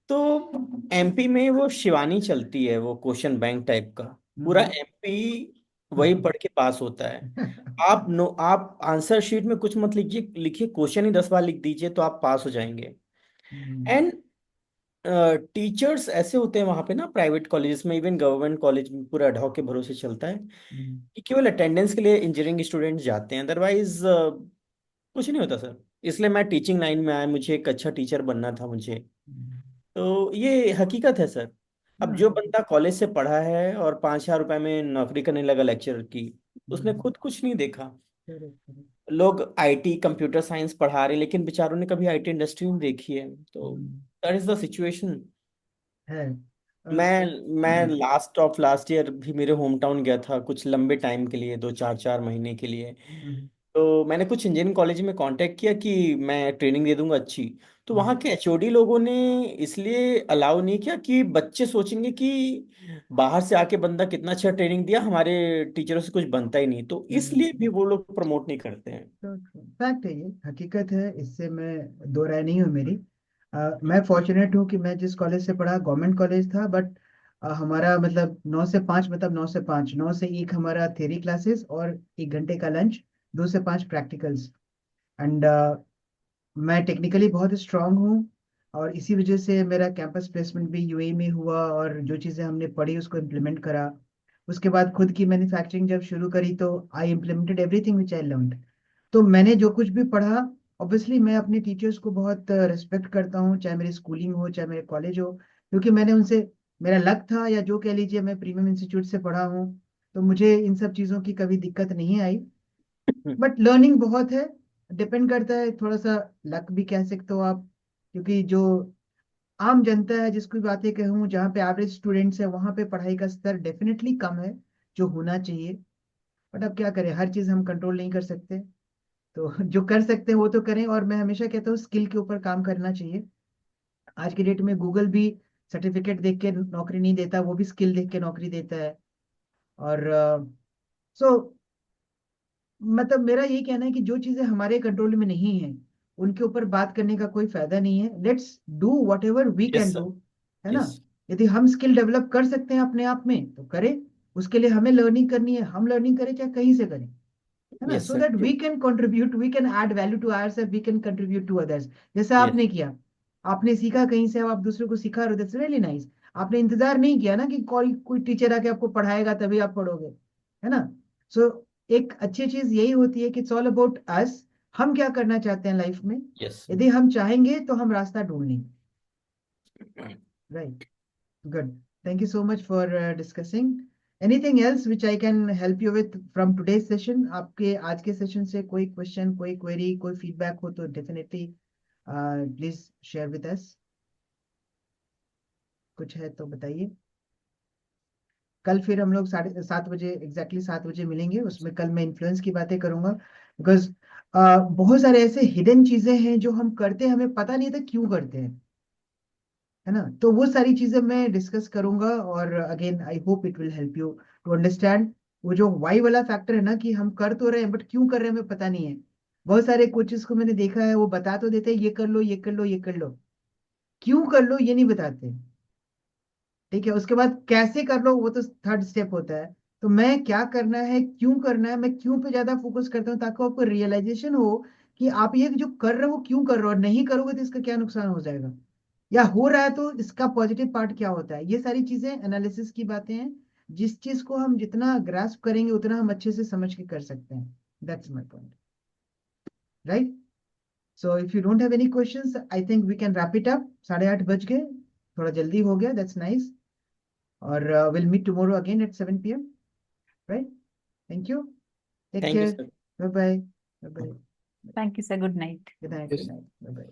तो एमपी में वो शिवानी चलती है, वो क्वेश्चन बैंक टाइप का. पूरा हम्म। एमपी वही पढ़ के पास होता है. आप नो, आप आंसर शीट में कुछ मत लिखिए, लिखिए क्वेश्चन ही 10 बार लिख दीजिए तो आप पास हो जाएंगे. हम्म। एंड टीचर्स ऐसे होते हैं वहां पे ना, प्राइवेट कॉलेजेस में, इवन गवर्नमेंट कॉलेज में पूरा अडॉक के भरोसे चलता है हम्म। कि केवल अटेंडेंस के लिए इंजीनियरिंग स्टूडेंट्स जाते हैं. अदरवाइज कुछ नहीं होता सर. इसलिए मैं टीचिंग लाइन में आया, मुझे एक अच्छा टीचर बनना था मुझे. तो ये हकीकत है सर. अब जो हाँ, बंदा कॉलेज से पढ़ा है और 5,000 रुपए में नौकरी करने लगा लेक्चरर की, उसने खुद कुछ नहीं देखा. correct, correct. लोग आईटी कंप्यूटर साइंस पढ़ा रहे हैं, लेकिन बेचारों ने कभी आईटी इंडस्ट्री में देखी है, तो दैट इज द सिचुएशन। है मैं लास्ट ऑफ लास्ट ईयर भी मेरे होम टाउन गया था कुछ लंबे टाइम के लिए, 2 4 4 महीने के लिए। तो मैंने कुछ इंजीनियरिंग कॉलेज में कांटेक्ट किया कि मैं ट्रेनिंग दे दूंगा अच्छी। तो वहाँ के एचओडी लोगों ने इसलिए अलाउ नहीं किया कि बच्चे सोचेंगे कि बाहर से आके बंदा कितना अच्छा ट्रेनिंग दिया, हमारे टीचरों से कुछ बनता ही नहीं, तो इसलिए भी वो लोग प्रमोट नहीं करते हैं। फैक्ट है, ये हकीकत है, इससे मैं दो राय नहीं हूँ मेरी। मैं फॉर्चुनेट हूँ कि मैं जिस कॉलेज से पढ़ा गवर्नमेंट कॉलेज था, बट हमारा मतलब 9 से 5, मतलब 9 से 5, 9 से 1 हमारा थ्योरी क्लासेस और 1 घंटे का लंच, 2 से 5 प्रैक्टिकल्स। एंड मैं टेक्निकली बहुत स्ट्रांग हूँ, और इसी वजह से मेरा कैंपस प्लेसमेंट भी यूएई में हुआ, और जो चीज़ें हमने पढ़ी उसको इम्प्लीमेंट करा। उसके बाद खुद की मैन्युफैक्चरिंग जब शुरू करी तो I implemented everything which I learned. तो मैंने जो कुछ भी पढ़ा, ऑब्वियसली मैं अपने टीचर्स को बहुत रिस्पेक्ट करता हूँ, चाहे मेरी स्कूलिंग हो चाहे मेरे कॉलेज हो, क्योंकि मैंने उनसे, मेरा लक था, या जो कह लीजिए मैं प्रीमियम इंस्टीट्यूट से पढ़ा हूँ, तो मुझे इन सब चीज़ों की कभी दिक्कत नहीं आई। बट लर्निंग बहुत है, डिपेंड करता है, थोड़ा सा लक भी कह सकते हो आप, क्योंकि जो आम जनता है जिसकी बातें कहूँ, जहाँ पे एवरेज स्टूडेंट्स है, वहाँ पे पढ़ाई का स्तर डेफिनेटली कम है जो होना चाहिए। बट अब क्या करें, हर चीज़ हम कंट्रोल नहीं कर सकते, तो जो कर सकते हैं वो तो करें। और मैं हमेशा कहता हूँ स्किल के ऊपर काम करना चाहिए। आज के डेट में गूगल भी सर्टिफिकेट देख के नौकरी नहीं देता, वो भी स्किल देख के नौकरी देता है। और सो मतलब मेरा यही कहना है कि जो चीजें हमारे कंट्रोल में नहीं है, उनके ऊपर बात करने का कोई फायदा नहीं है। Let's do whatever we yes can sir. Do, है ना। यस। यदि हम स्किल डेवलप कर सकते हैं अपने आप में तो करें, उसके लिए हमें लर्निंग करनी है, हम लर्निंग करें चाहे कहीं से करें, है ना, yes so sir, that we true. Can contribute, we can add value to our self, we can contribute to others. जैसे यस। आपने किया, आपने सीखा कहीं से, अब आप दूसरे को सिखा रहे हो, दैट्स रियली नाइस। आपने इंतजार नहीं किया ना कि कोई कोई टीचर आके आपको पढ़ाएगा तभी आप पढ़ोगे, है ना। सो एक अच्छी चीज यही होती है कि इट्स ऑल अबाउट अस, हम क्या करना चाहते हैं लाइफ में। यस। यदि हम चाहेंगे तो हम रास्ता ढूंढ लेंगे। Right, good, thank you so much for discussing. Anything else which I can help you with from today's session? आपके आज के सेशन से कोई क्वेश्चन, कोई क्वेरी, कोई फीडबैक हो तो definitely please share with us. कुछ है तो बताइए। कल फिर हम लोग 7:30 बजे, एग्जैक्टली 7 बजे मिलेंगे। उसमें कल मैं इन्फ्लुएंस की बातें करूंगा, बिकॉज बहुत सारे ऐसे हिडन चीजें हैं जो हम करते हैं, हमें पता नहीं था क्यों करते हैं, है ना। तो वो सारी चीजें मैं डिस्कस करूंगा, और again I hope it will help you to understand वो जो वाई वाला फैक्टर है ना, कि हम कर तो रहे हैं बट क्यों कर रहे हैं हमें पता नहीं है। बहुत सारे कोचेस को मैंने देखा है, वो बता तो देते हैं ये कर लो, ये कर लो, ये कर लो, क्यों कर लो ये नहीं बताते। ठीक है, उसके बाद कैसे कर लो वो तो थर्ड स्टेप होता है। तो मैं क्या करना है, क्यों करना है, मैं क्यों पे ज्यादा फोकस करता हूँ, ताकि आपको रियलाइजेशन हो कि आप ये जो कर रहे हो क्यों कर रहे हो, और नहीं करोगे तो इसका क्या नुकसान हो जाएगा, या हो रहा है तो इसका पॉजिटिव पार्ट क्या होता है। ये सारी चीजें एनालिसिस की बातें हैं, जिस चीज को हम जितना ग्रास्प करेंगे उतना हम अच्छे से समझ के कर सकते हैं। That's my point, right. So if you don't have any questions, I think we can wrap it up. 8:30 बज गए, थोड़ा जल्दी हो गया, दैट्स नाइस। और we'll meet tomorrow again at 7 p.m. Right? Thank you. Take thank you care. Sir. Bye bye. Bye bye. Thank you, sir. Good night. Good night. Yes. Good night. Bye bye.